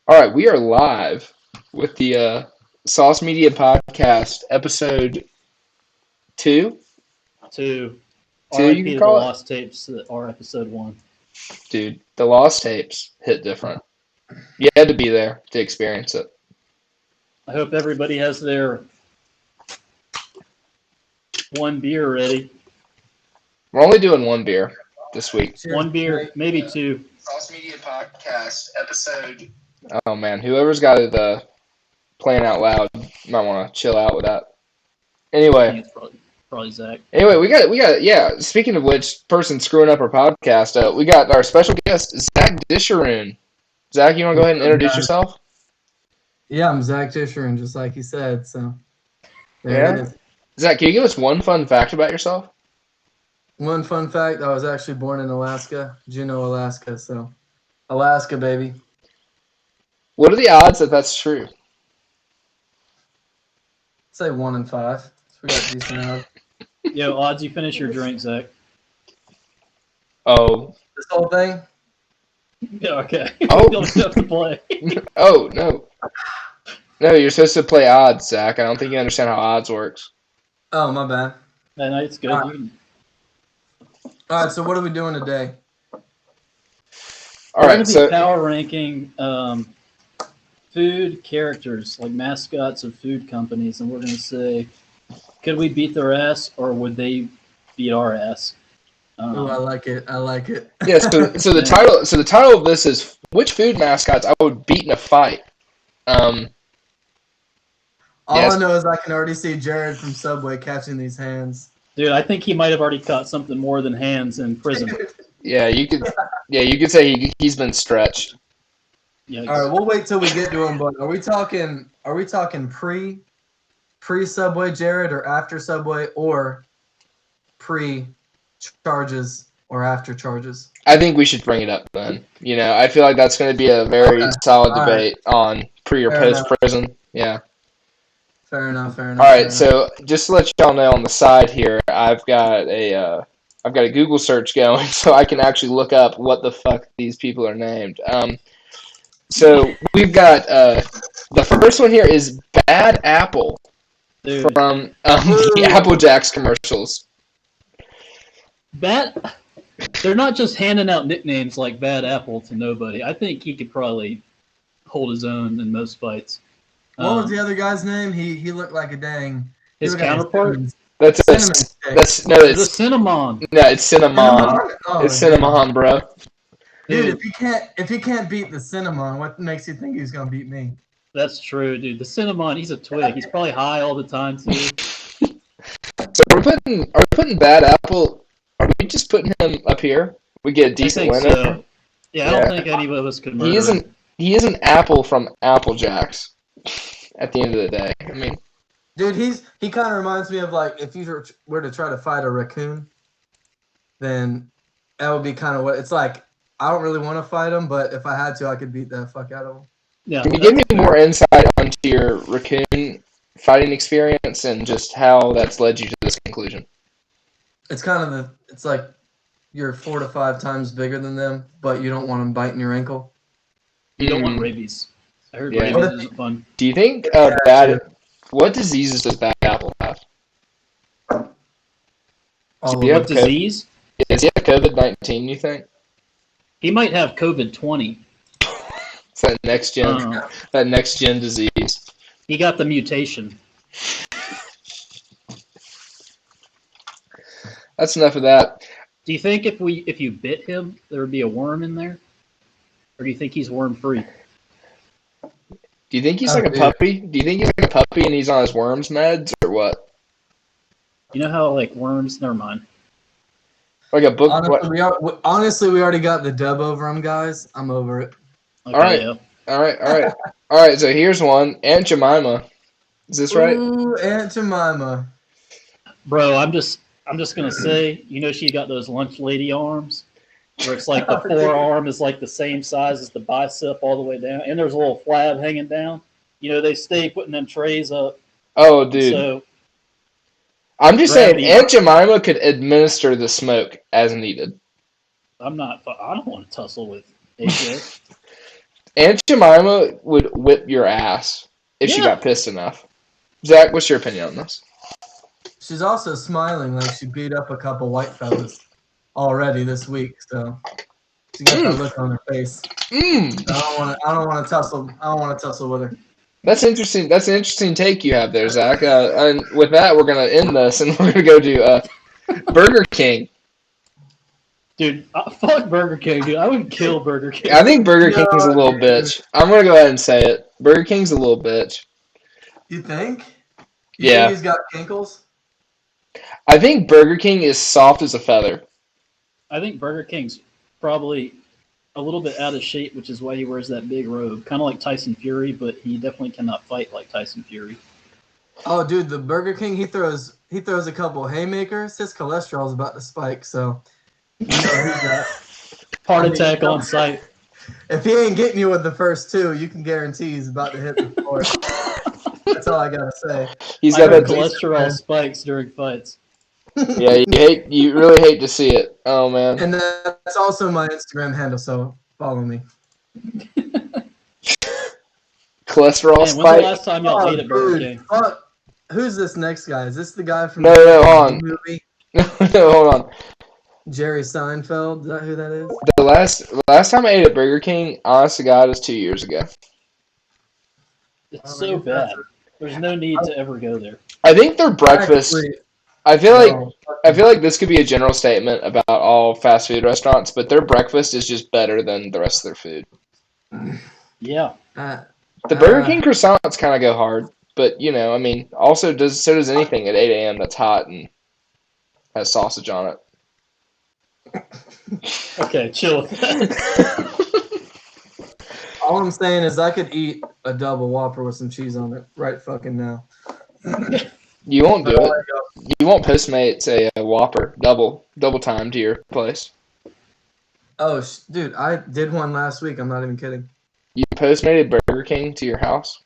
All right, we are live with the Sauce Media Podcast, episode two. To Two, you RIP could to the call it. Lost Tapes that are episode 1. Dude, the Lost Tapes hit different. You had to be there to experience it. I hope everybody has their one beer ready. We're only doing one beer this week. Cheers, One beer, mate. maybe two. Sauce Media Podcast, episode. Oh man, whoever's got it playing out loud might want to chill out with that. I Anyway. think it's probably Zach. Anyway, we got. Yeah. Speaking of which, person screwing up our podcast, we got our special guest, Zach Disharoon. Zach, you want to go ahead and introduce yourself? Yeah, I'm Zach Disharoon, just like you said. So there it is. Zach, can you give us one fun fact about yourself? One fun fact: I was actually born in Alaska, Juneau, Alaska. So Alaska, baby. What are the odds that that's true? Say 1 in 5. So we got decent odds. Yo, odds you finish your drink, Zach. Oh. This whole thing. Yeah, okay. Oh. Don't have to play. Oh, no. No, you're supposed to play odds, Zach. I don't think you understand how odds works. Oh, my bad. No, it's good. All right, so what are we doing today? All We're going right, to be so power ranking food characters, like mascots of food companies, and we're going to say, could we beat their ass or would they beat our ass? Oh, I like it. I like it. yeah, so the title of this is which food mascots I would beat in a fight. All Yes. I know is I can already see Jared from Subway catching these hands. Dude, I think he might have already caught something more than hands in prison. Yeah, you could say he's been stretched. Yikes. All right, we'll wait till we get to him. But are we talking pre Subway, Jared, or after Subway, or pre charges or after charges? I think we should bring it up then. You know, I feel like that's going to be a very solid All debate on pre or Fair post enough. prison. Yeah. Fair enough. All right. fair enough. So just to let y'all know on the side here, I've got a Google search going, so I can actually look up what the fuck these people are named. So we've got the first one here is Bad Apple Dude, from the Apple Jacks commercials. they're not just handing out nicknames like Bad Apple to nobody. I think he could probably hold his own in most fights. What was the other guy's name? He looked like a dang. His he looked like a counterpart? cinnamon- That's cinnamon stick. that's no, The it's Cinnamon. no, it's cinnamon. Oh, It's cinnamon, bro. Dude, if he can't beat the cinnamon, what makes you think he's gonna beat me? That's true, dude. The Cinnamon, he's a twig. He's probably high all the time, too. So are we putting Bad Apple? Are we just putting him up here? We get a I decent think winner. so. Yeah, I don't think any of us could murder him. He is an apple from Apple Jacks. At the end of the day, I mean, Dude, he kind of reminds me of like if you were to try to fight a raccoon, then that would be kind of what it's like. I don't really want to fight him, but if I had to, I could beat the fuck out of him. Yeah, can you give me more insight onto your raccoon fighting experience and just how that's led you to this conclusion? It's kind of it's like you're 4 to 5 times bigger than them, but you don't want them biting your ankle. You don't want rabies. I heard Yeah. rabies isn't fun. Do you think what diseases does Bad Apple have? All Yeah. of What it. disease? Does he have COVID-19? You think? He might have COVID-20. It's that next gen disease. He got the mutation. That's enough of that. Do you think if you bit him, there would be a worm in there? Or do you think he's worm-free? Do you think he's Oh, like a dude. puppy? Do you think he's like a puppy and he's on his worms meds or what? You know how, like, worms... Never mind. Like a book? Honestly, we already got the dub over him, guys. I'm over it. Okay, All right. yeah. All right. So here's one. Aunt Jemima. Is this right? Ooh, Aunt Jemima. Bro, I'm just gonna say, you know, she got those lunch lady arms, where it's like the forearm is like the same size as the bicep all the way down, and there's a little flab hanging down. You know, they stay putting them trays up. Oh, dude. So I'm just saying, gravity- Aunt Jemima could administer the smoke as needed. I don't want to tussle with AJ. Aunt Jemima would whip your ass if she Yeah. got pissed enough. Zach, what's your opinion on this? She's also smiling like she beat up a couple white fellas already this week. So she got that look on her face. Mm. I don't want to tussle. I don't want to tussle with her. That's interesting. That's an interesting take you have there, Zach. And with that, we're gonna end this, and we're gonna go to Burger King. Dude, fuck Burger King, dude. I would kill Burger King. I think Burger No, King's a little dude. bitch. I'm gonna go ahead and say it. Burger King's a little bitch. You think? Yeah. Think he's got kinkles? I think Burger King is soft as a feather. I think Burger King's probably a little bit out of shape, which is why he wears that big robe. Kind of like Tyson Fury, but he definitely cannot fight like Tyson Fury. Oh, dude, the Burger King, he throws a couple haymakers. His cholesterol's about to spike, so you know he's got. Heart attack on sight. If he ain't getting you with the first two, you can guarantee he's about to hit the floor. That's all I gotta say. He's I got heard that. cholesterol spikes during fights. Yeah, you really hate to see it. Oh man. And that's also my Instagram handle, so follow me. Cholesterol Man, when's the spike. last time y'all ate at Burger King? Fuck. Who's this next guy? Is this the guy from No, the hold on. movie? No, hold on. Jerry Seinfeld? Is that who that is? The last time I ate at Burger King, honest to God, was 2 years ago. It's so bad. There's no need to ever go there. I think their breakfast. Actually, I feel like no. this could be a general statement about all fast food restaurants, but their breakfast is just better than the rest of their food. Yeah. The Burger King croissants kind of go hard, but you know, I mean, so does anything at 8 a.m. that's hot and has sausage on it. Okay, chill with that. All I'm saying is I could eat a double Whopper with some cheese on it right fucking now. You won't do it. You won't Postmates a Whopper double time to your place. Oh, dude, I did one last week. I'm not even kidding. You Postmated Burger King to your house?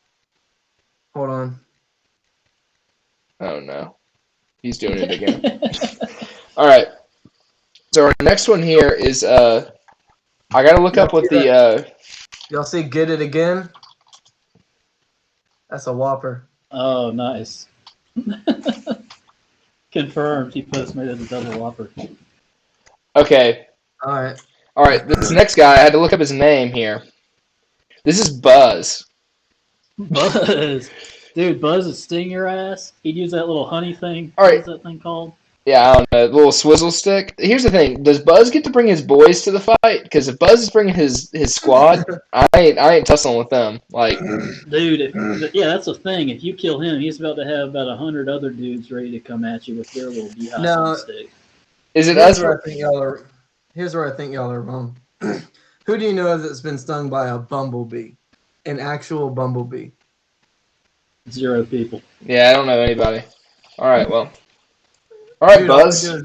Hold on. Oh no, he's doing it again. All right. So our next one here is I gotta look up what the Y'all see Get It Again? That's a Whopper. Oh, nice. Confirmed. He Postmated the double Whopper. Okay. All All right. This next guy, I had to look up his name here. This is Buzz. Buzz. Dude, Buzz would sting your ass. He'd use that little honey thing. All right. What's that thing called? Yeah, I don't know. The little swizzle stick. Here's the thing: does Buzz get to bring his boys to the fight? Because if Buzz is bringing his squad, I ain't tussling with them. Like, Dude, yeah, that's the thing. If you kill him, he's about to have about 100 other dudes ready to come at you with their little beehives No. on stick. is it Here's us? where I think y'all are wrong. Who do you know that's been stung by a bumblebee? An actual bumblebee? 0 people. Yeah, I don't know anybody. All right, well. All right, Dude, Buzz. all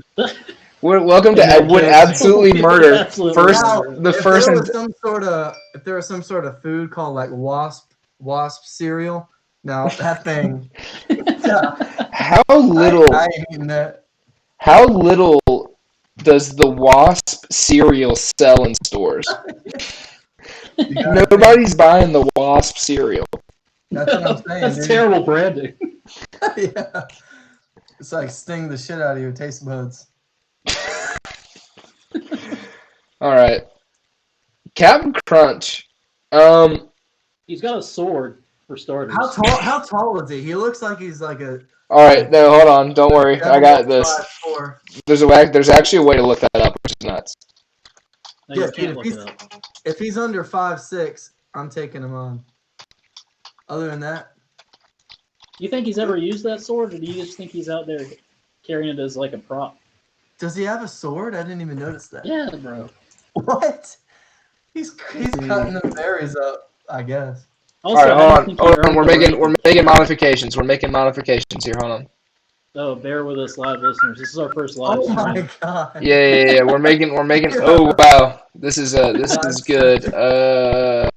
we're doing- Welcome to Yeah, Would yeah. Absolutely Murder. Absolutely First, murder. the If first. there was some sort of food called like wasp cereal, now that thing. How little? I ain't eating that. How little does the Wasp cereal sell in stores? You gotta Nobody's buying the Wasp cereal. That's what I'm saying. That's dude. terrible branding. Yeah. It's like sting the shit out of your taste buds. All right, Captain Crunch. He's got a sword, for starters. How tall is he? He looks like he's like a. All right, no, hold on. Don't worry, I got this. 5'4". There's actually a way to look that up, which is nuts. No, you Yeah, can't dude, look if it up. If he's under 5'6", I'm taking him on. Other than that, You think he's ever used that sword, or do you just think he's out there carrying it as like a prop? does he have a sword? I didn't even notice that. Yeah, bro. What? He's cutting the berries up, I guess. All Also, right, I don't hold on. think he Hold on. earned We're the making rating. modifications. We're making modifications here. Hold on. Oh, bear with us, live listeners. This is our first live Oh my stream. god. Yeah. We're making. Oh wow, this is good. I'll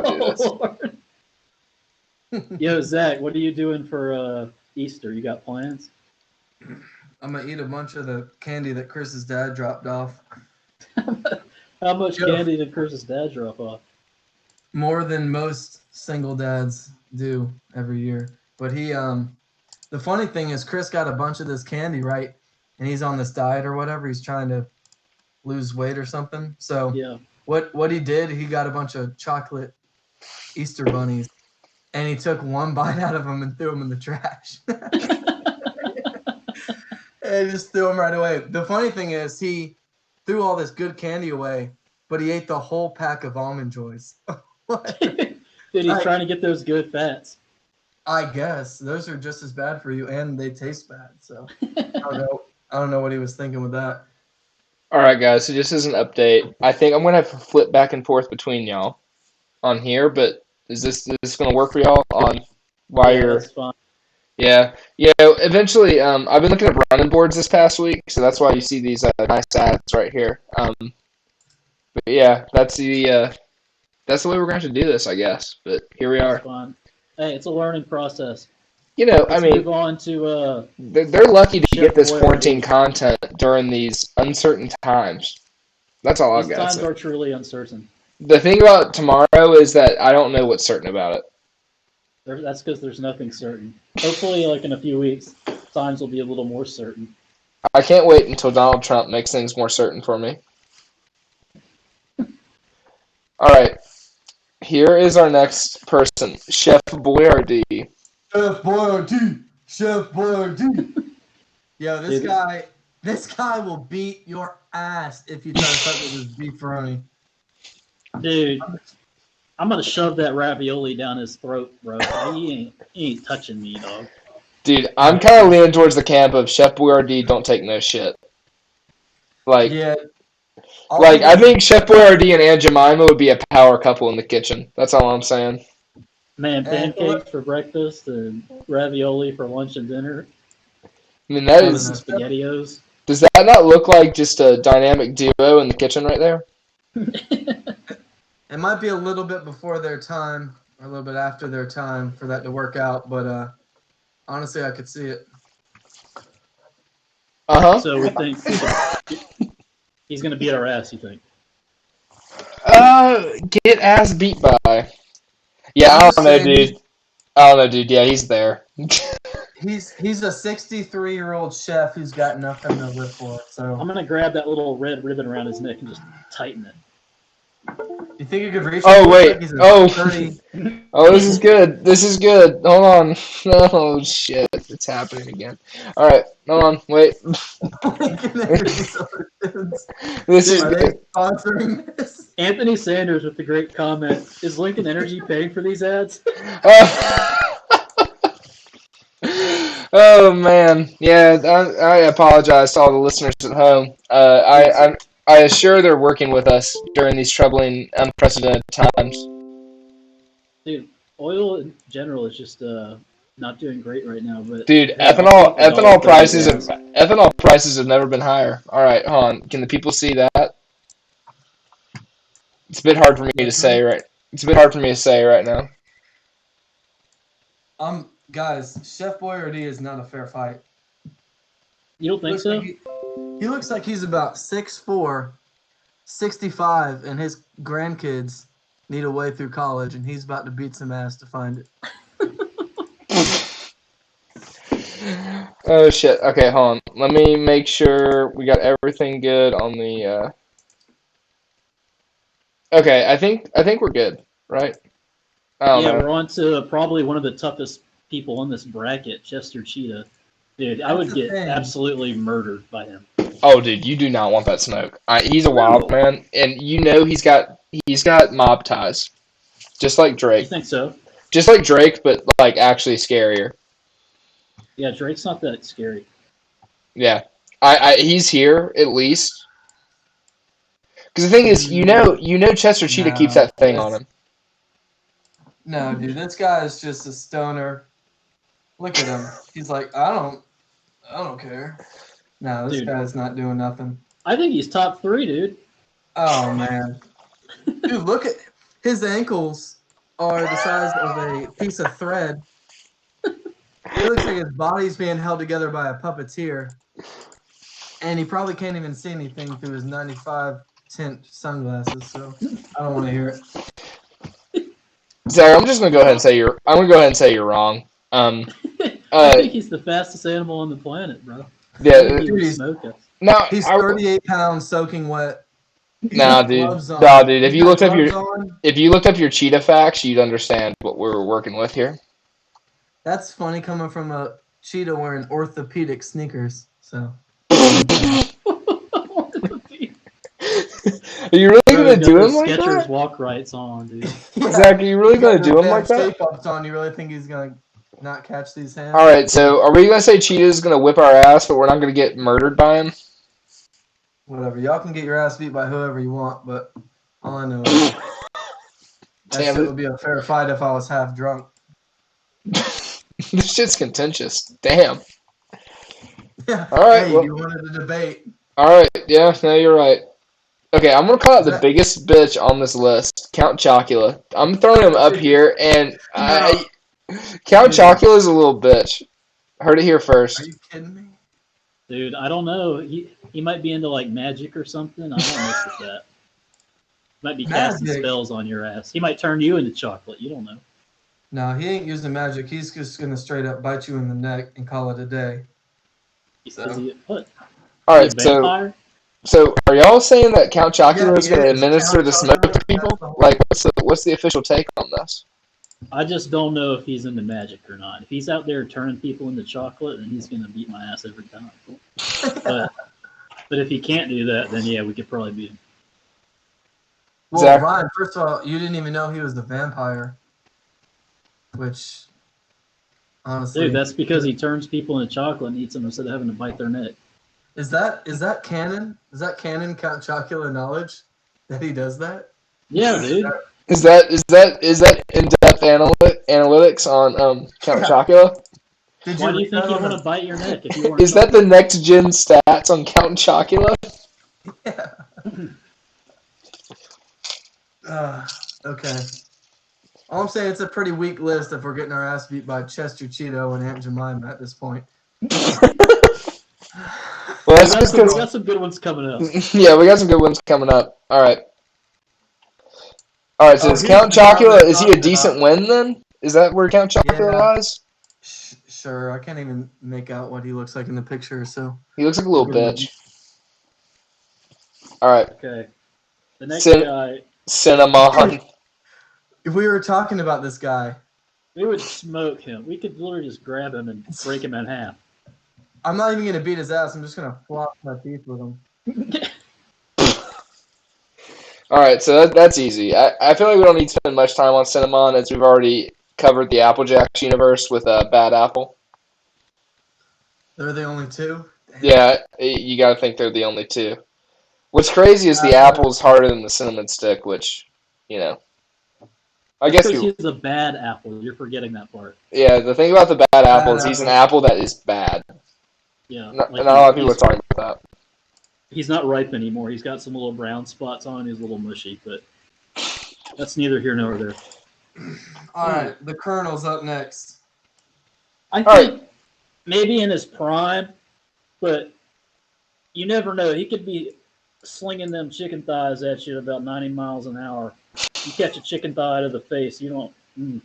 do this. Lord. Yo, Zach, what are you doing for Easter? You got plans? I'm gonna eat a bunch of the candy that Chris's dad dropped off. How much Yo. candy did Chris's dad drop off? more than most single dads do every year. But the funny thing is, Chris got a bunch of this candy, right? And he's on this diet or whatever. He's trying to lose weight or something. So Yeah. what he did, he got a bunch of chocolate Easter bunnies, and he took one bite out of them and threw them in the trash. And just threw them right away. The funny thing is, he threw all this good candy away, but he ate the whole pack of Almond Joys. Dude, he's trying to get those good fats. I guess those are just as bad for you, and they taste bad. So I don't know what he was thinking with that. All right, guys. So just as an update, I think I'm gonna have to flip back and forth between y'all on here. But is this gonna work for y'all on why Yeah, you're? that's fine. Yeah, yeah. Eventually, I've been looking at running boards this past week, so that's why you see these nice ads right here. But yeah, that's the way we're going to do this, I guess. But here we That's are. fine. Hey, it's a learning process. You know, I Let's mean, move on to they're lucky to Chef get this Boyardee. quarantine content during these uncertain times. That's all I've These got to times say. are truly uncertain. The thing about tomorrow is that I don't know what's certain about it. That's because there's nothing certain. Hopefully, like in a few weeks, times will be a little more certain. I can't wait until Donald Trump makes things more certain for me. All right, here is our next person, Chef Boyardee. Chef Boyardee, Chef Boyardee. Yo, this guy will beat your ass if you try to fuck with his beefaroni. Dude, I'm gonna shove that ravioli down his throat, bro. He ain't touching me, dog. Dude, I'm kind of leaning towards the camp of Chef Boyardee don't take no shit. Like, Yeah. I think Chef Boyardee and Aunt Jemima would be a power couple in the kitchen. That's all I'm saying. Man, pancakes for breakfast and ravioli for lunch and dinner. I mean, that I don't is. know. SpaghettiOs. Does that not look like just a dynamic duo in the kitchen right there? It might be a little bit before their time, or a little bit after their time for that to work out, but honestly, I could see it. Uh-huh. So we think he's gonna beat our ass. You think? Get ass beat by. Yeah, I'm I just don't know, saying dude. I don't know, dude. Yeah, he's there. He's a 63-year-old chef who's got nothing to live for. So I'm gonna grab that little red ribbon around his neck and just tighten it. you think you could reach? Oh, him? wait. Like he's a Oh. 30. Oh, this is good. This is good. Hold on. Oh, shit. It's happening again. All right. Hold on. Wait. This is Are they sponsoring this? Anthony Sanders with the great comment: "Is Lincoln Energy paying for these ads?" Oh man, yeah. I apologize to all the listeners at home. I assure they're working with us during these troubling, unprecedented times. Dude, oil in general is just not doing great right now. But Dude, hey, I'll take ethanol $1.30 prices have never been higher. All right, hold on. Can the people see that? It's a bit hard for me to say right. It's a bit hard for me to say right now. Guys, Chef Boyardee is not a fair fight. You don't think so? He looks like he's about 6'4", 65, and his grandkids need a way through college, and he's about to beat some ass to find it. Oh shit. Okay, hold on. Let me make sure we got everything good on the. Okay, I think we're good, right? I don't Yeah, know. we're on to probably one of the toughest people in this bracket, Chester Cheetah. Dude, I would get absolutely murdered by him. Oh, dude, you do not want that smoke. He's a wild man, and you know he's got mob ties, just like You Drake. think so? Just like Drake, but like actually scarier. Yeah, Drake's not that scary. Yeah, he's here at least. Because the thing is, you know, Chester Cheetah keeps that thing on him. No, dude, this guy is just a stoner. Look at him. He's like, I don't care. No, this guy's not doing nothing. I think he's top 3, dude. Oh man, dude, look at his ankles are the size of a piece of thread. It looks like his body's being held together by a puppeteer, and he probably can't even see anything through his 95 tint sunglasses. So I don't want to hear it. Zach, I'm just gonna go ahead and say you're wrong. I Uh, think he's the fastest animal on the planet, bro. I yeah. think he would smoke us. Now, He's 38 pounds soaking wet. He's nah, got dude. gloves on. Nah, dude. He's got gloves on. If you looked up your cheetah facts, you'd understand what we're working with here. That's funny coming from a cheetah wearing orthopedic sneakers. So. Are you really Bro, gonna he's got do him those like Skechers that? walk rights on, dude. Zach, are you really He's got gonna do those him like damn that? shape-ups on. You really think he's gonna not catch these hands? All right. So, are we gonna say Cheetah's gonna whip our ass, but we're not gonna get murdered by him? Whatever. Y'all can get your ass beat by whoever you want, but all I know is that Damn shit it. would be a fair fight if I was half drunk. This shit's contentious. Damn. Yeah. All right, Hey, well- you wanted to debate. All right. Yeah. No, you're right. Okay, I'm gonna call out the That- biggest bitch on this list, Count Chocula. I'm throwing him up here, and Count Chocula is a little bitch. Heard it here Are first. you kidding me? Dude, I don't know. He might be into like magic or something. I don't mess with that. Might be casting Magic? spells on your ass. He might turn you into chocolate. You don't know. No, he ain't using magic. He's just gonna straight up bite you in the neck and call it a day. Is So- he what? All Is right, he a vampire? so are y'all saying that Count Chocula Yeah, is going to he is. administer Count the smoke Chocula, to people? that's the whole- Like, what's the official take on this? I just don't know if he's into magic or not. If he's out there turning people into chocolate, then he's gonna beat my ass every time. But if he can't do that, then yeah, we could probably beat him. Well, Zach? Ryan, first of all, you didn't even know he was the vampire. Which, honestly, Dude, that's because he turns people into chocolate and eats them instead of having to bite their neck. is that canon? Is that canon Count Chocula knowledge that he does that? Yeah, dude. Is that in-depth analytics on Count Yeah. Chocula? Did Why do you read think that he'd on want the- to bite your neck if you weren't Is that the next gen stats on Count Chocula? Yeah. Okay. All I'm saying, it's a pretty weak list if we're getting our ass beat by Chester Cheeto and Aunt Jemima at this point. Well, that's we just got 'cause- some good ones coming up. yeah, we got some good ones coming up. All right. All right, so Oh, is here's Count the guy Chocula, we're is he a talking decent about. win then? Is that where Count Chocula Yeah. lies? Sure, I can't even make out what he looks like in the picture, so. He looks like a little We're gonna- bitch. All right, Okay. The next Sin- guy, Cinnamon. If we were talking about this guy, we would smoke him. We could literally just grab him and break him in half. I'm not even going to beat his ass. I'm just going to flop my teeth with him. All right, so that's easy. I feel like we don't need to spend much time on Cinnamon as we've already covered the Applejacks universe with Bad Apple. They're the only two? Damn. Yeah, you got to think they're the only two. What's crazy is the apple's harder than the cinnamon stick, which, you know. I guess Because he's a bad apple. You're forgetting that part. yeah, the thing about the bad apple is he's an apple. apple that is bad. Yeah. Not, like not a lot of people are talking about that. he's not ripe anymore. He's got some little brown spots on. He's a little mushy, but that's neither here nor there. All right, the Colonel's up next. I All think maybe in his prime, but you never know. He could be slinging them chicken thighs at you at about 90 miles an hour. You catch a chicken thigh to the face, you don't.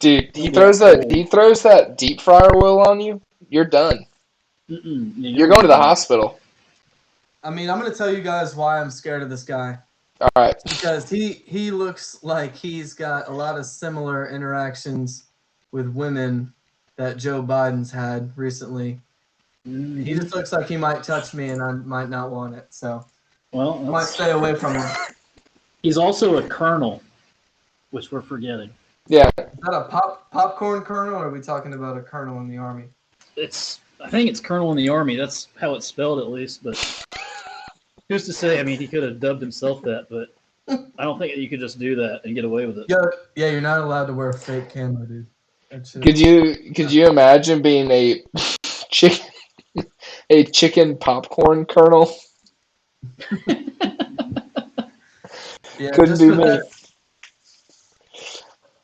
Dude, he Yeah, throws that cool. he throws that deep fryer oil on you, you're done. Yeah, You're going to the hospital. I mean, I'm going to tell you guys why I'm scared of this guy. All right. Because he looks like he's got a lot of similar interactions with women that Joe Biden's had recently. He just looks like he might touch me and I might not want it. So I Well, might stay away from him. he's also a colonel, which we're forgetting. Yeah. Is that a popcorn kernel, or are we talking about a colonel in the army? I think it's colonel in the army. That's how it's spelled, at least. But who's to say? I mean, he could have dubbed himself that, but I don't think you could just do that and get away with it. Yeah, you're not allowed to wear fake camo, dude. That shit- Could you imagine being a chicken popcorn kernel? Yeah, Couldn't just be for me. that-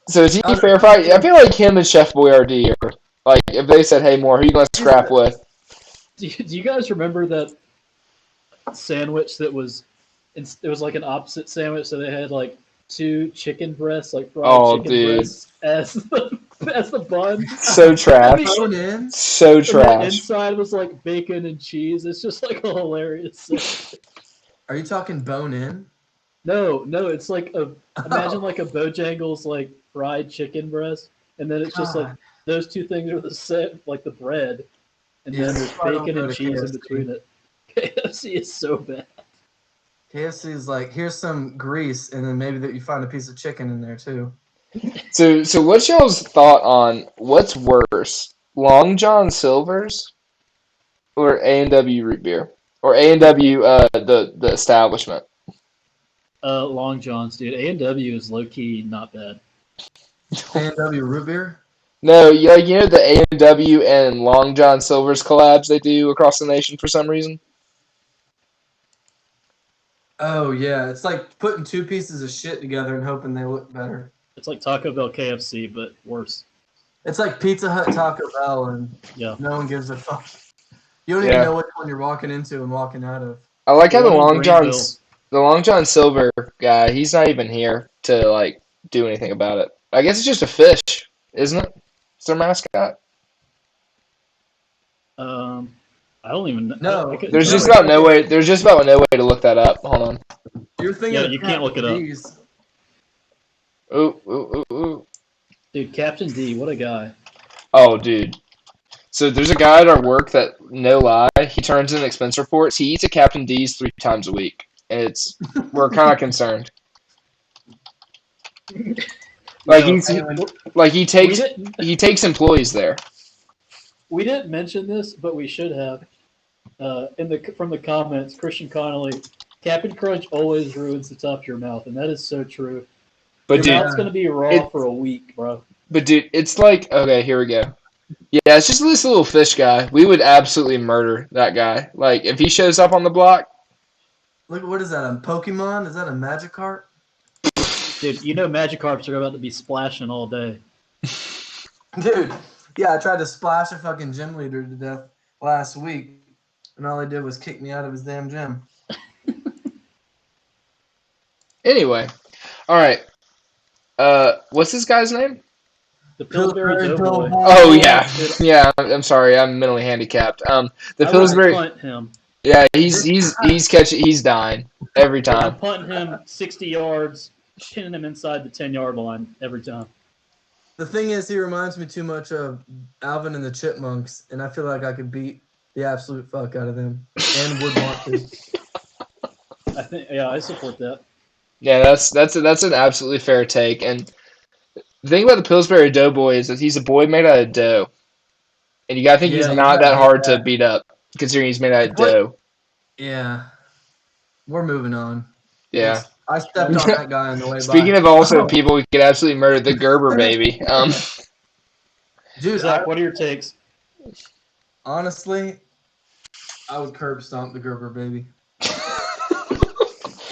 So is he a fair fight? I feel like him and Chef Boyardee are like if they said, "Hey, Moore, who you gonna scrap with?" Do you guys remember that sandwich that was? It was like an opposite sandwich. So they had like 2 chicken breasts, like fried Oh, chicken dude. breasts, as the bun. So trash. Bone in? So And the trash. inside was like bacon and cheese. It's just like a hilarious. Are you talking bone in? No, it's like imagine like a Bojangles like fried chicken breast, and then it's just like God. those 2 things are the same, like the bread, and Yeah, then there's that's why I don't bacon go and to cheese in KFC. between it. KFC is so bad. KFC is like, here's some grease, and then maybe that you find a piece of chicken in there too. So what's y'all's thought on what's worse, Long John Silver's or A&W root beer, or A&W the establishment? Long Johns, dude. A&W is low key not bad. A&W root beer? No, you know the A&W and Long John Silver's collabs they do across the nation for some reason. Oh yeah, it's like putting 2 pieces of shit together and hoping they look better. It's like Taco Bell KFC, but worse. It's like Pizza Hut, Taco Bell, and Yeah. no one gives a fuck. You don't even know which one you're walking into and walking out of. I like how The the one in Long John Silver guy, he's not even here to like do anything about it. I guess it's just a fish, isn't it? It's their mascot. I don't even know. No, I couldn't There's tell just you. about no way. There's just about no way to look that up. Hold on. You're thinking Yeah, of you can't look it up. D's. Ooh. Dude, Captain D, what a guy. Oh, dude. So there's a guy at our work that, no lie, he turns in expense reports. He eats at Captain D's 3 times a week, and we're kind of concerned. Like No, he takes employees there. we didn't mention this, but we should have. From the comments, Christian Connolly, Captain Crunch always ruins the top of your mouth, and that is so true. But Your dude, mouth's gonna be raw for a week, bro. it's like, okay, here we go. Yeah, it's just this little fish guy. We would absolutely murder that guy. Like if he shows up on the block. Look, what is that? A Pokemon? Is that a Magikarp? Dude, you know Magikarps are about to be splashing all day. Dude, yeah, I tried to splash a fucking gym leader to death last week, and all he did was kick me out of his damn gym. Anyway, all right. What's this guy's name? The Pillsbury Doughboy. Oh yeah. I'm sorry, I'm mentally handicapped. The I Pillsbury. would punt him. Yeah, he's dying every I'm time. punting him 60 yards, pinning him inside the 10-yard line every time. The thing is, he reminds me too much of Alvin and the Chipmunks, and I feel like I could beat the absolute fuck out of them, and would want to. I support that. Yeah, that's an absolutely fair take. And the thing about the Pillsbury Doughboy is that he's a boy made out of dough, and you gotta think he's not that hard to beat up, considering he's made out of dough. Yeah, we're moving on. Yeah. I stepped on that guy on the way by. Speaking of also people we could absolutely murder, the Gerber baby. Dude, Zach, what are your takes? Honestly, I would curb stomp the Gerber baby.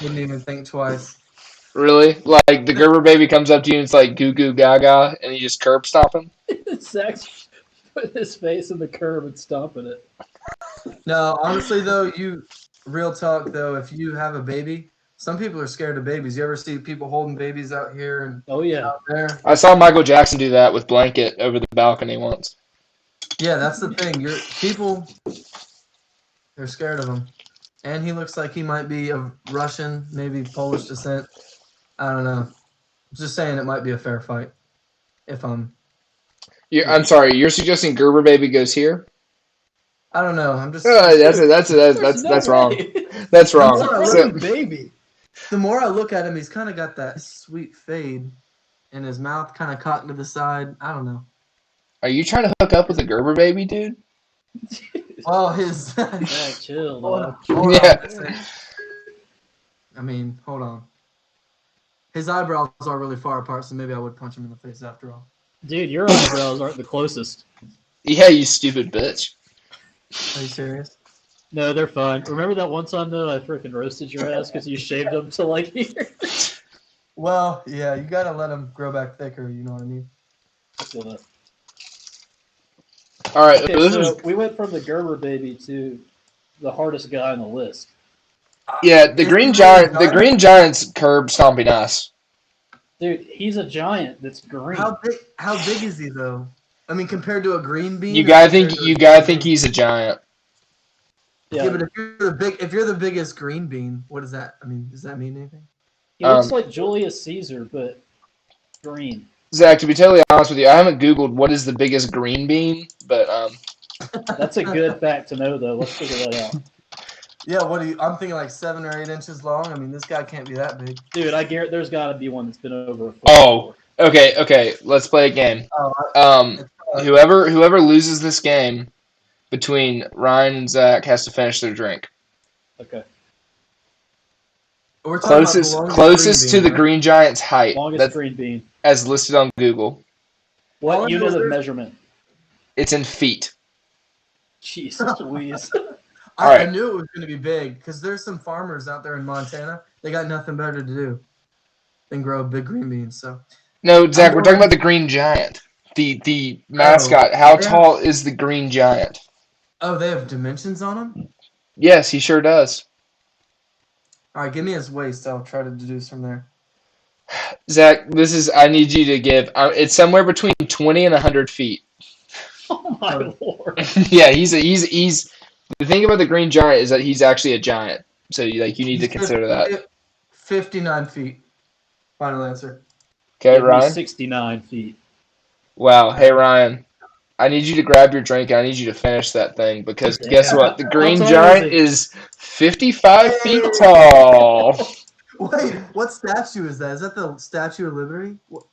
Wouldn't even think twice. Really? Like the Gerber baby comes up to you and it's like goo goo gaga, and you just curb stomp him? Zach's putting his face in the curb and stomping it. No, honestly though, real talk though, if you have a baby, some people are scared of babies. You ever see people holding babies out here and out there? I saw Michael Jackson do that with blanket over the balcony once. Yeah, that's the thing. They're scared of him. And he looks like he might be of Russian, maybe Polish descent. I don't know. Just saying it might be a fair fight. I'm sorry, you're suggesting Gerber baby goes here? I don't know. I'm just. That's wrong. That's wrong. Baby. The more I look at him, he's kind of got that sweet fade, and his mouth kind of caught to the side. I don't know. Are you trying to hook up with a Gerber baby, dude? Well, his. Chill. Hold on. I mean, hold on. His eyebrows are really far apart, so maybe I would punch him in the face after all. Dude, your eyebrows aren't the closest. Yeah, you stupid bitch. Are you serious? No, they're fine. Remember that one time, though, I freaking roasted your ass because you shaved them to, like, here? Well, yeah, you got to let them grow back thicker, you know what I mean? All right. Okay, so we went from the Gerber baby to the hardest guy on the list. Yeah, the Green Giant's curb stomping us. Dude, he's a giant that's green. How big is he though? I mean, compared to a green bean. You or gotta compared think. to a You green gotta think bean? he's a giant. Yeah, but if you're the biggest green bean, what does that? I mean, does that mean anything? He looks like Julius Caesar, but green. Zach, to be totally honest with you, I haven't Googled what is the biggest green bean, but That's a good fact to know, though. Let's figure that out. Yeah, what do you? I'm thinking like 7 or 8 inches long. I mean, this guy can't be that big. Dude, I guarantee there's got to be one that's been over a foot. Oh, okay. Let's play a game. Whoever loses this game between Ryan and Zach has to finish their drink. Okay. We're talking about the Closest to green bean, the right? green giant's height. Longest green bean. As listed on Google. What unit of measurement? It's in feet. Jesus Louise. I knew it was going to be big because there's some farmers out there in Montana. They got nothing better to do than grow big green beans. So no, Zach, we're talking about the green giant, the mascot. How tall is the green giant? Oh, they have dimensions on them? Yes, he sure does. All right, give me his waist. I'll try to deduce from there. Zach, I need you to give. It's somewhere between 20 and 100 feet. Oh my lord. Yeah, he's. The thing about the green giant is that he's actually a giant. So you need to consider that. 59 feet. Final answer. Okay, Ryan. 69 feet. Wow. Hey, Ryan. I need you to grab your drink. I need you to finish that thing because guess what? The green giant is 55 feet tall. Wait, what statue is that? Is that the Statue of Liberty? What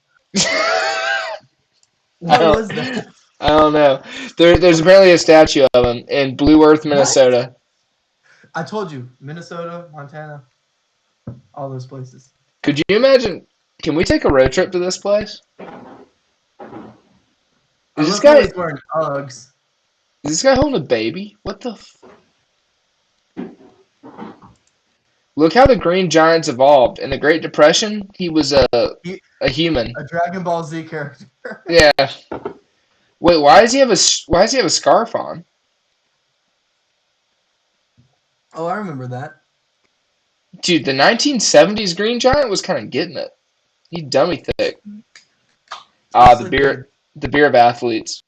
was that? I don't know. There's apparently a statue of him in Blue Earth, Minnesota. What? I told you, Minnesota, Montana, all those places. Could you imagine? Can we take a road trip to this place? Is this guy wearing Uggs? Is this guy holding a baby? What the? Look how the Green Giants evolved. In the Great Depression, he was a human. A Dragon Ball Z character. Yeah. Wait, why does he have a scarf on? Oh, I remember that. Dude, the 1970s Green Giant was kind of getting it. He's dummy thick. The beer of athletes.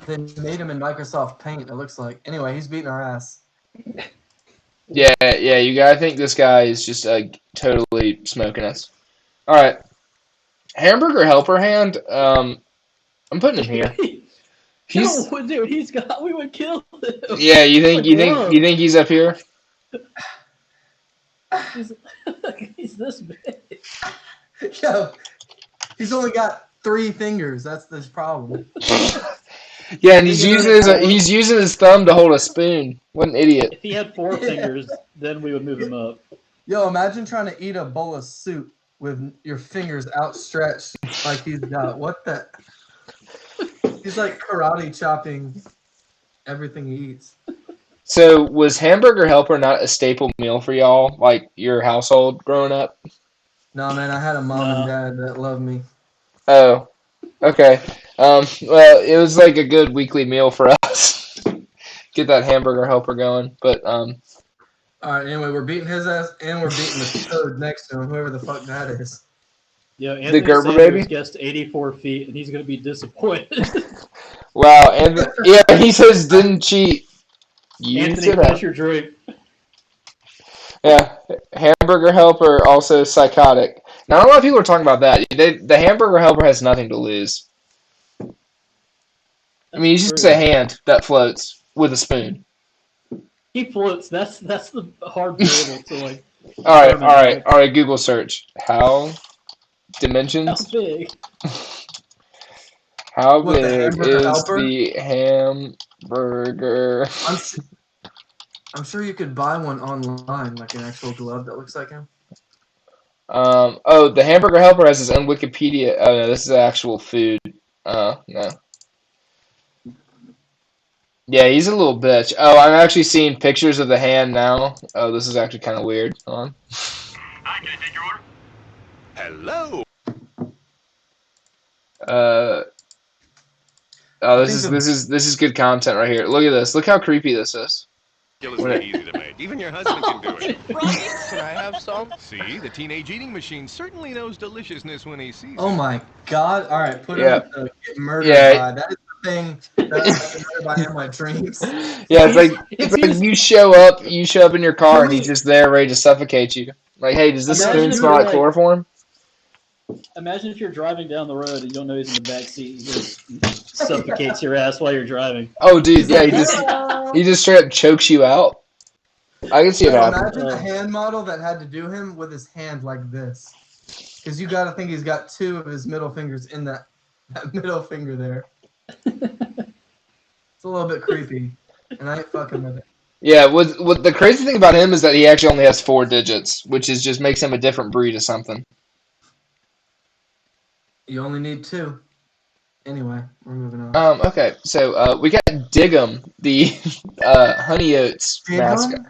They made him in Microsoft Paint, it looks like. Anyway, he's beating our ass. Yeah, you gotta think this guy is just totally smoking us. All right, hamburger helper hand. I'm putting him here. Dude, we would kill him. Yeah, you think he's up here? He's this big. Yo, he's only got 3 fingers. That's the problem. Yeah, and he's using his thumb to hold a spoon. What an idiot! If he had 4 fingers, then we would move him up. Yo, imagine trying to eat a bowl of soup with your fingers outstretched like he's got. What the? He's like karate chopping everything he eats. So was hamburger helper not a staple meal for y'all, like your household growing up? No, man, I had a mom and dad that loved me. Oh, okay. Well, it was like a good weekly meal for us. Get that hamburger helper going, but All right. Anyway, we're beating his ass, and we're beating the toad next to him, whoever the fuck that is. Yeah, Anthony the Gerber Sanders baby guessed 84 feet, and he's gonna be disappointed. Wow, and he says didn't cheat. Anthony, finish your drink. Yeah, hamburger helper also psychotic. Now, a lot of people are talking about that. The hamburger helper has nothing to lose. I mean, he's just a hand that floats with a spoon. He floats. That's the hard variable to like. All right. Google search. How dimensions? How big? How big is the hamburger? I'm sure you could buy one online, like an actual glove that looks like him. The hamburger helper has his own Wikipedia. Oh no, this is actual food. No. Yeah, he's a little bitch. Oh, I'm actually seeing pictures of the hand now. Oh, this is actually kind of weird. Hold on. Hi, can I take your order? Hello. This is good content right here. Look at this. Look how creepy this is. Ridiculously easy to make. Even your husband can do it. Rocky, can I have some? See, the teenage eating machine certainly knows deliciousness when he sees Oh it. my god! All right, put him Yeah. in the get murdered Yeah. by. That is the thing that I get murdered by in my dreams. Yeah, If it's like you show up in your car and he's just there ready to suffocate you. Like, hey, does this Imagine spoon if smell you're like like- chloroform? Imagine if you're driving down the road and you don't know he's in the back seat. He just suffocates your ass while you're driving. Oh, dude, He's yeah, like, he just straight up chokes you out. I can see it Yo, happen. imagine a hand model that had to do him with his hand like this. Because you got to think he's got two of his middle fingers in that middle finger there. It's a little bit creepy, and I ain't fucking with it. Yeah, what the crazy thing about him is that he actually only has 4 digits, which is just makes him a different breed of something. You only need 2. Anyway, we're moving on. Okay, so we got Diggum, the Honey Oats mascot.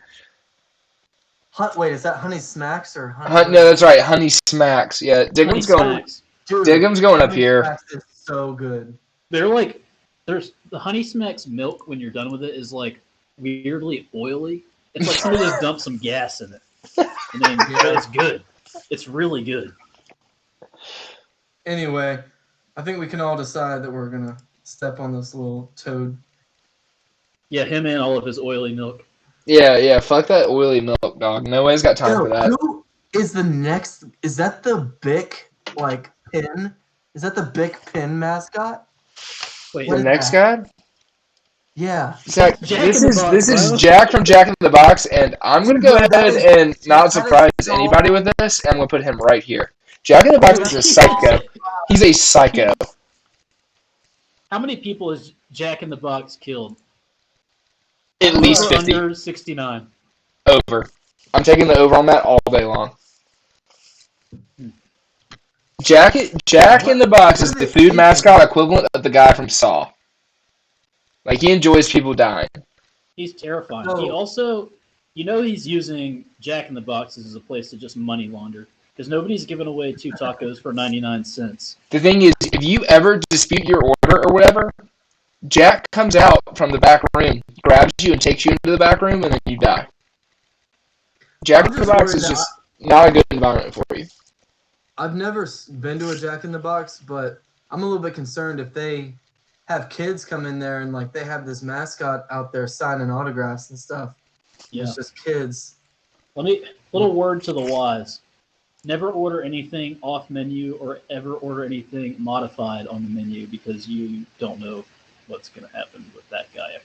Wait, is that Honey Smacks or Honey? No, that's right, Honey Smacks. Yeah, Diggum's going. Smacks. Dude, Diggum's going up Honey here. Smacks is so good. They're like, there's the Honey Smacks milk when you're done with it is like weirdly oily. It's like somebody just dumped some gas in it. And then it's good. It's really good. Anyway, I think we can all decide that we're gonna step on this little toad. Yeah, him and all of his oily milk. Yeah, fuck that oily milk, dog. Nobody's got time for that. Who is the next? Is that the Bic pin? Is that the Bic pin mascot? Wait, The next guy? Yeah. Zach, Jack this in the is Box, this is bro. Jack from Jack in the Box, and I'm gonna go Dude, that ahead is- and not that is surprise so- anybody with this, and I'm gonna put him right here. Jack in the Box is a psycho. He's a psycho. How many people has Jack in the Box killed? At least Over 50. under 69. Over. I'm taking the over on that all day long. Jack in the Box is the food mascot equivalent of the guy from Saw. Like, he enjoys people dying. He's terrifying. No. He also, he's using Jack in the Boxes as a place to just money launder. Because nobody's giving away 2 tacos for 99 cents. The thing is, if you ever dispute your order or whatever, Jack comes out from the back room, grabs you, and takes you into the back room, and then you die. Jack I'm in the just Box worried is that just not a good environment for you. I've never been to a Jack in the Box, but I'm a little bit concerned if they have kids come in there and like they have this mascot out there signing autographs and stuff. Yeah. It's just kids. Little word to the wise. Never order anything off menu or ever order anything modified on the menu because you don't know what's going to happen with that guy.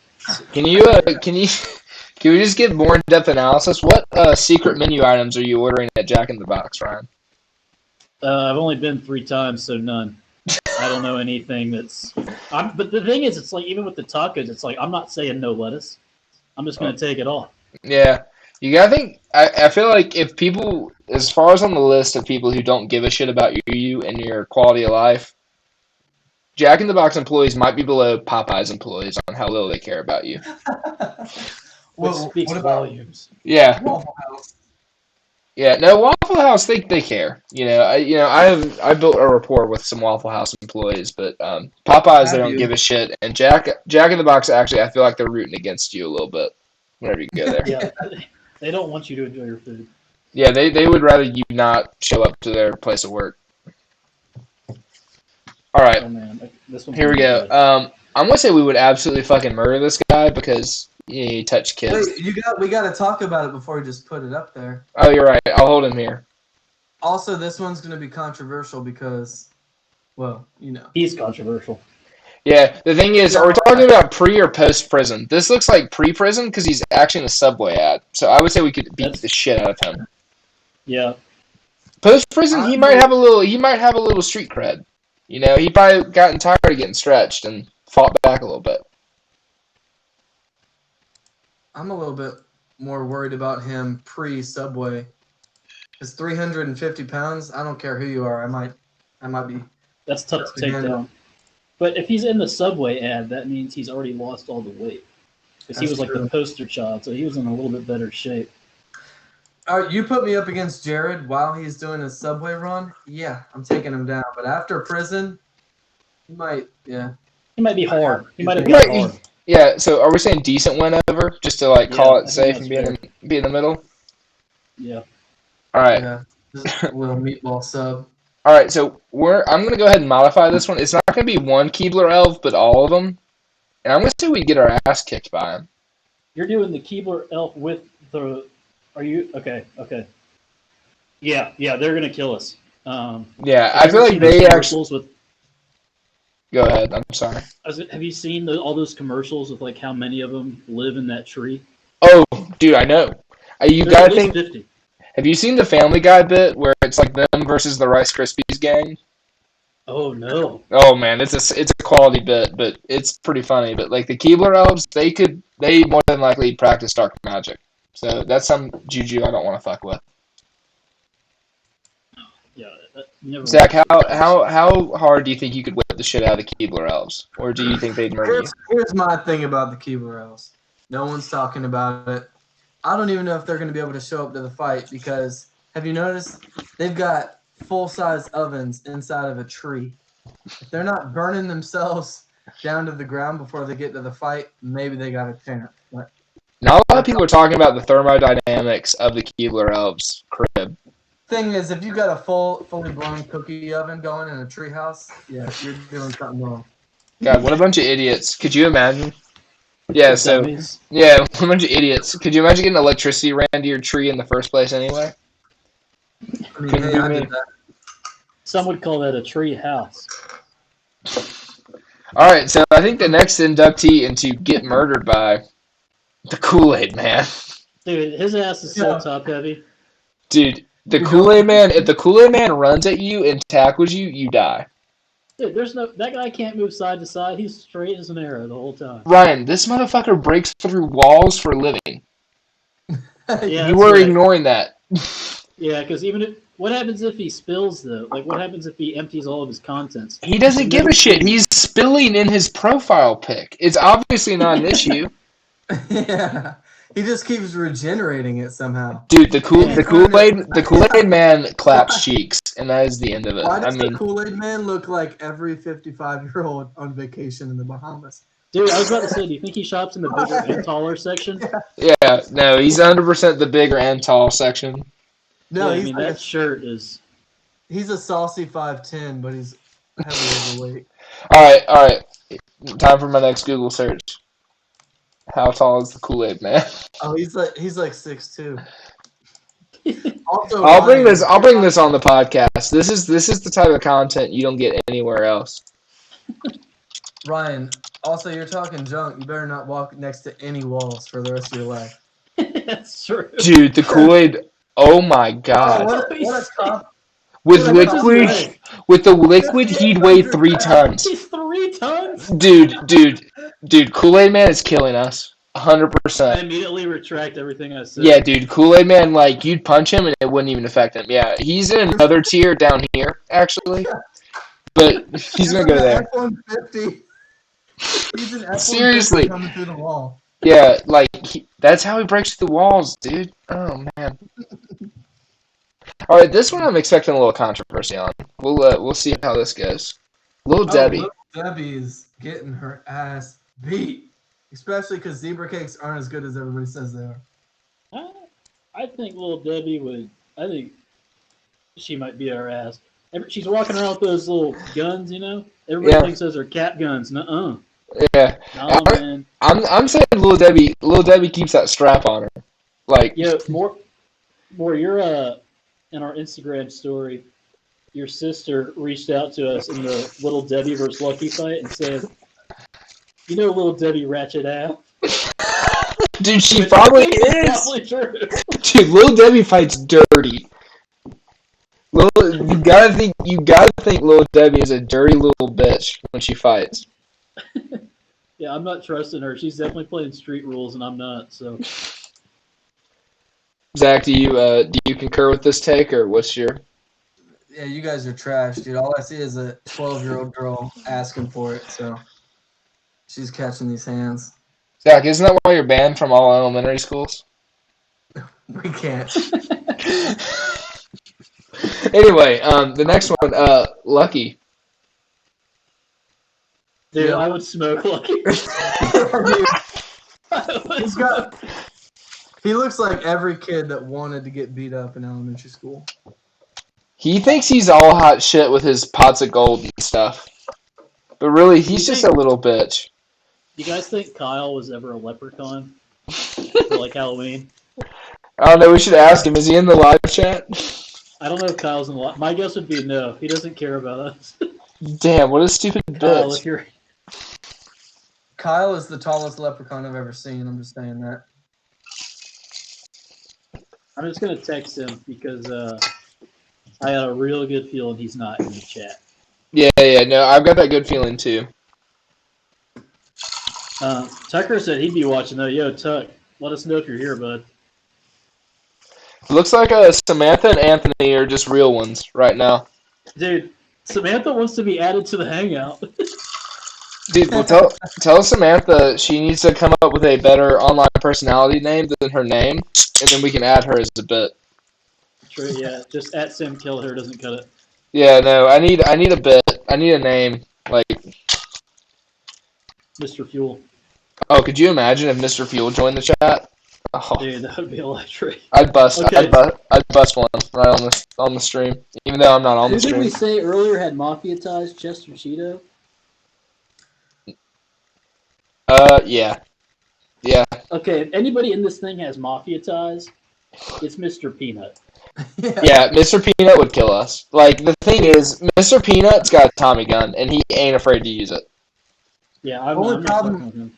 Can we just get more in-depth analysis? What secret menu items are you ordering at Jack in the Box, Ryan? I've only been 3 times, so none. I don't know anything that's. But the thing is, it's like even with the tacos, it's like I'm not saying no lettuce. I'm just going to take it all. Yeah. You gotta think, I feel like if people, as far as on the list of people who don't give a shit about you and your quality of life, Jack in the Box employees might be below Popeye's employees on how little they care about you. Which speaks what about volumes. Yeah. Waffle House? Yeah, no, Waffle House, they care. I built a rapport with some Waffle House employees, but Popeyes, they Have don't you? give a shit. And Jack in the Box, actually, I feel like they're rooting against you a little bit whenever you go there. Yeah, they don't want you to enjoy your food. Yeah, they would rather you not show up to their place of work. All right, Oh man, this one's here we gonna be go. good. I'm gonna say we would absolutely fucking murder this guy because he touched kids. Wait, we got to talk about it before we just put it up there. Oh, you're right. I'll hold him here. Also, this one's going to be controversial because, well, He's controversial. Yeah, the thing is, are we talking about pre or post prison? This looks like pre prison because he's actually in a Subway ad. So I would say we could beat the shit out of him. Yeah, Post prison, he might have a little street cred. He probably gotten tired of getting stretched and fought back a little bit. I'm a little bit more worried about him pre-Subway. Because 350 pounds, I don't care who you are. I might be. that's tough to take Again. down. But if he's in the Subway ad, that means he's already lost all the weight. Because he That's was like true. the poster child, so he was in a little bit better shape. All right, you put me up against Jared while he's doing his Subway run. Yeah, I'm taking him down. But after prison, he might. Yeah. He might be hard. He might have He got might- hard. Yeah, so are we saying decent win over just to like Yeah, call I it think safe that's and fair. be in the middle? Yeah. All right. Yeah, just a little meatball sub. All right, so I'm gonna go ahead and modify this one. It's not gonna be one Keebler elf, but all of them. And I'm gonna say we get our ass kicked by them. You're doing the Keebler elf with the. Are you okay? Okay. Yeah, yeah, they're gonna kill us. Yeah, Have I you feel ever like seen those they actually. commercials with? Go ahead. I'm sorry. Have you seen all those commercials with like how many of them live in that tree? Oh, dude, I know. You There's at gotta least think. 50. Have you seen the Family Guy bit where it's like them versus the Rice Krispies gang? Oh no. Oh man, it's a quality bit, but it's pretty funny. But like the Keebler elves, they more than likely practice dark magic. So that's some juju I don't want to fuck with. Yeah, never Zach, watched it. how hard do you think you could whip the shit out of the Keebler elves, or do you think they'd murder you? Here's my thing about the Keebler elves. No one's talking about it. I don't even know if they're going to be able to show up to the fight because have you noticed they've got full-size ovens inside of a tree. If they're not burning themselves down to the ground before they get to the fight, maybe they got a chance. But Not a lot of people are talking about the thermodynamics of the Keebler elves crib. thing is, if you got a fully blown cookie oven going in a treehouse, yeah, you're doing something wrong. God, what a bunch of idiots! Could you imagine? Yeah, so Dummies. yeah, what a bunch of idiots. Could you imagine getting electricity ran to your tree in the first place anyway? I mean, Couldn't hey, be I me. did that. Some would call that a tree house. All right, so I think the next inductee into get murdered by the Kool-Aid Man, Dude, his ass is so top heavy. dude. The Kool-Aid Man. If the Kool-Aid Man runs at you and tackles you, you die. Dude, that guy can't move side to side. He's straight as an arrow the whole time. Ryan, this motherfucker breaks through walls for a living. Yeah, You that's were right. ignoring that. Yeah, because what happens if he spills though? Like, what happens if he empties all of his contents? He doesn't give a shit. He's spilling in his profile pic. It's obviously not an issue. Yeah, he just keeps regenerating it somehow. Dude, the Kool-Aid Man claps cheeks, and that is the end of it. Why I does mean, the Kool-Aid Man look like every 55-year-old on vacation in the Bahamas? Dude, I was about to say, do you think he shops in the bigger and taller section? yeah, no, he's 100% the bigger and tall section. No, yeah, I he's mean like that shirt is. he's a saucy 5'10", but he's heavily overweight. All right. Time for my next Google search. How tall is the Kool-Aid Man? Oh, he's like 6'2". Also, I'll bring Ryan, this on the podcast. This is the type of content you don't get anywhere else. Ryan, also, you're talking junk. You better not walk next to any walls for the rest of your life. That's true. Dude, the Kool-Aid. Oh my god. What a top. With what a top liquid, way. with the liquid, he'd weigh 3 tons. He's 3 tons. Dude, Kool-Aid Man is killing us. I 100%. immediately retract everything I said. Yeah, dude, Kool-Aid Man, like, you'd punch him and it wouldn't even affect him. Yeah, he's in another tier down here, actually. But he's gonna go there. F-150. He's an F-150 Seriously. coming through the wall. Yeah, like, that's how he breaks through the walls, dude. Oh, man. All right, this one I'm expecting a little controversy on. We'll see how this goes. Little Debbie. Little Debbie is getting her ass beat. Especially because zebra cakes aren't as good as everybody says they are. I think little Debbie would. I think she might be our ass. She's walking around with those little guns, you know. Everybody Yeah. thinks those are cat guns. Nuh-uh. Yeah, No, man. I'm saying Little Debbie keeps that strap on her. Like, Yeah, more. You're in our Instagram story. Your sister reached out to us in the Little Debbie versus Lucky fight and said, "You know, Little Debbie ratchet ass." dude, she Which probably I think is. Probably true. Dude, Little Debbie fights dirty. You gotta think Little Debbie is a dirty little bitch when she fights. Yeah, I'm not trusting her. She's definitely playing street rules, and I'm not. So Zach, do you concur with this take, or what's your? Yeah, you guys are trash, dude. All I see is a 12-year-old girl asking for it, so she's catching these hands. Zach, isn't that why you're banned from all elementary schools? We can't. Anyway, the next one, Lucky. Dude, Yeah. I would smoke Lucky. Dude, I would he's got. smoke. He looks like every kid that wanted to get beat up in elementary school. He thinks he's all hot shit with his pots of gold and stuff. But really, he's You just a think- little bitch. You guys think Kyle was ever a leprechaun for like Halloween? I don't know, we should ask him. Is he in the live chat? I don't know if Kyle's in the lot. My guess would be no. He doesn't care about us. Damn, what a stupid Kyle, if bitch. you're Kyle is the tallest leprechaun I've ever seen. I'm just saying that. I'm just gonna text him because I had a real good feeling he's not in the chat. Yeah, no, I've got that good feeling too. Tucker said he'd be watching though. Yo, Tuck, let us know if you're here, bud. Looks like Samantha and Anthony are just real ones right now. Dude, Samantha wants to be added to the hangout. Dude, well, tell Samantha she needs to come up with a better online personality name than her name, and then we can add her as a bit. True, yeah. Just at Sam Killer doesn't cut it. Yeah, no, I need a bit. I need a name. Like, Mr. Fuel. oh, could you imagine if Mr. Fuel joined the chat? Oh, Dude, that would be electric. I'd bust. Okay. I'd bust one right on the stream, even though I'm not on Who the did we stream. say earlier had mafia ties? Chester Cheeto? Yeah. Okay, if anybody in this thing has mafia ties, it's Mr. Peanut. Yeah, Mr. Peanut would kill us. Like, the thing is, Mr. Peanut's got a Tommy gun, and he ain't afraid to use it. Yeah, I'm Only not problem- fucking with him.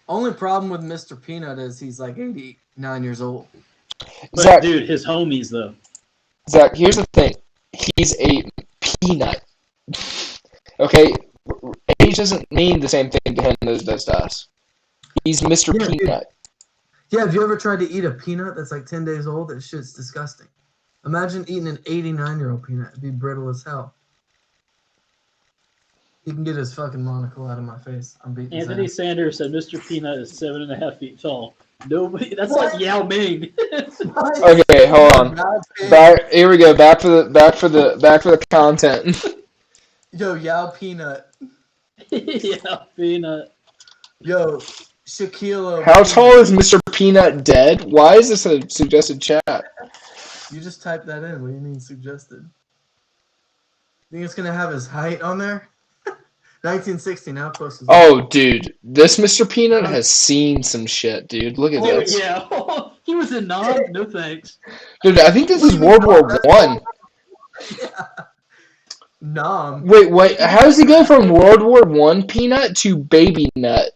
Only problem with Mr. Peanut is he's like 89 years old. But Zach, dude, his homies though. Zach, here's the thing. He's a peanut. Okay? Age doesn't mean the same thing to him as it does to us. He's Mr. Yeah, dude. Peanut. Yeah, have you ever tried to eat a peanut that's like 10 days old? That shit's disgusting. Imagine eating an 89-year-old peanut. It'd be brittle as hell. He can get his fucking monocle out of my face. I'm beating his Anthony ass. Sanders said Mr. Peanut is 7.5 feet tall. Nobody. That's like Yao Ming. Okay, hold on. Back here we go. Back for the content. Yo, Yao Peanut. Yeah, Peanut. Yo, Shaquille How O'Neal. tall is Mr. Peanut dead? Why is this a suggested chat? You just typed that in. What do you mean suggested? Think it's gonna have his height on there? 1960. How close is that? Oh, dude, this Mr. Peanut has seen some shit, dude. Look at Oh this. yeah, he was in Nom. No thanks. Dude, I think this is World War One. Nom. Wait, how does he go from World War One Peanut to Baby Nut?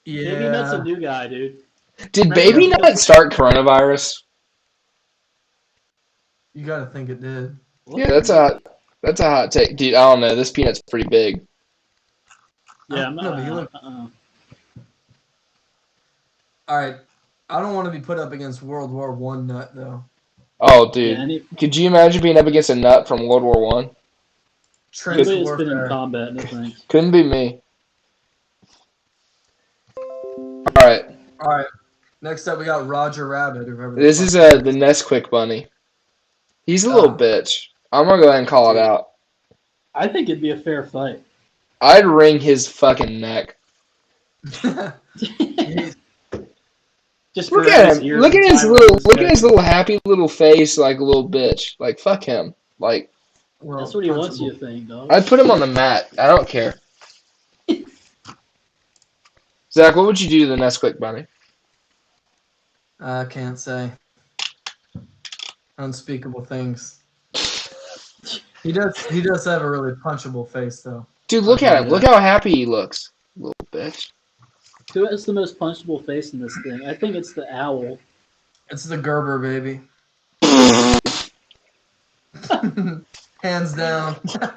Yeah. Maybe that's a new guy, dude. Did Baby Nut start coronavirus? You gotta think it did. Yeah, that's a hot take, dude. I don't know. This peanut's pretty big. Yeah, I'm No, not. but you look- All right. I don't want to be put up against World War One nut though. Oh, dude, yeah, could you imagine being up against a nut from World War One? Trench anybody that's been in warfare. combat, no thanks. Couldn't be me. All right, All right. Next up, we got Roger Rabbit. Whoever. this is the Nesquik bunny. He's a little bitch. I'm gonna go ahead and call it out. I think it'd be a fair fight. I'd wring his fucking neck. Just Look grab at his him. ears Look at and his tie little. around his Look at neck. his little happy little face, like a little bitch. Like fuck him. Like Well, That's what he wants punchable. you to think, dog. I'd put him on the mat. I don't care. Zach, what would you do to the Nesquik bunny? I can't say. Unspeakable things. He does have a really punchable face though. Dude, look at him. Yeah. Look how happy he looks. Little bitch. Who has the most punchable face in this thing? I think it's the owl. It's the Gerber baby. Hands down. I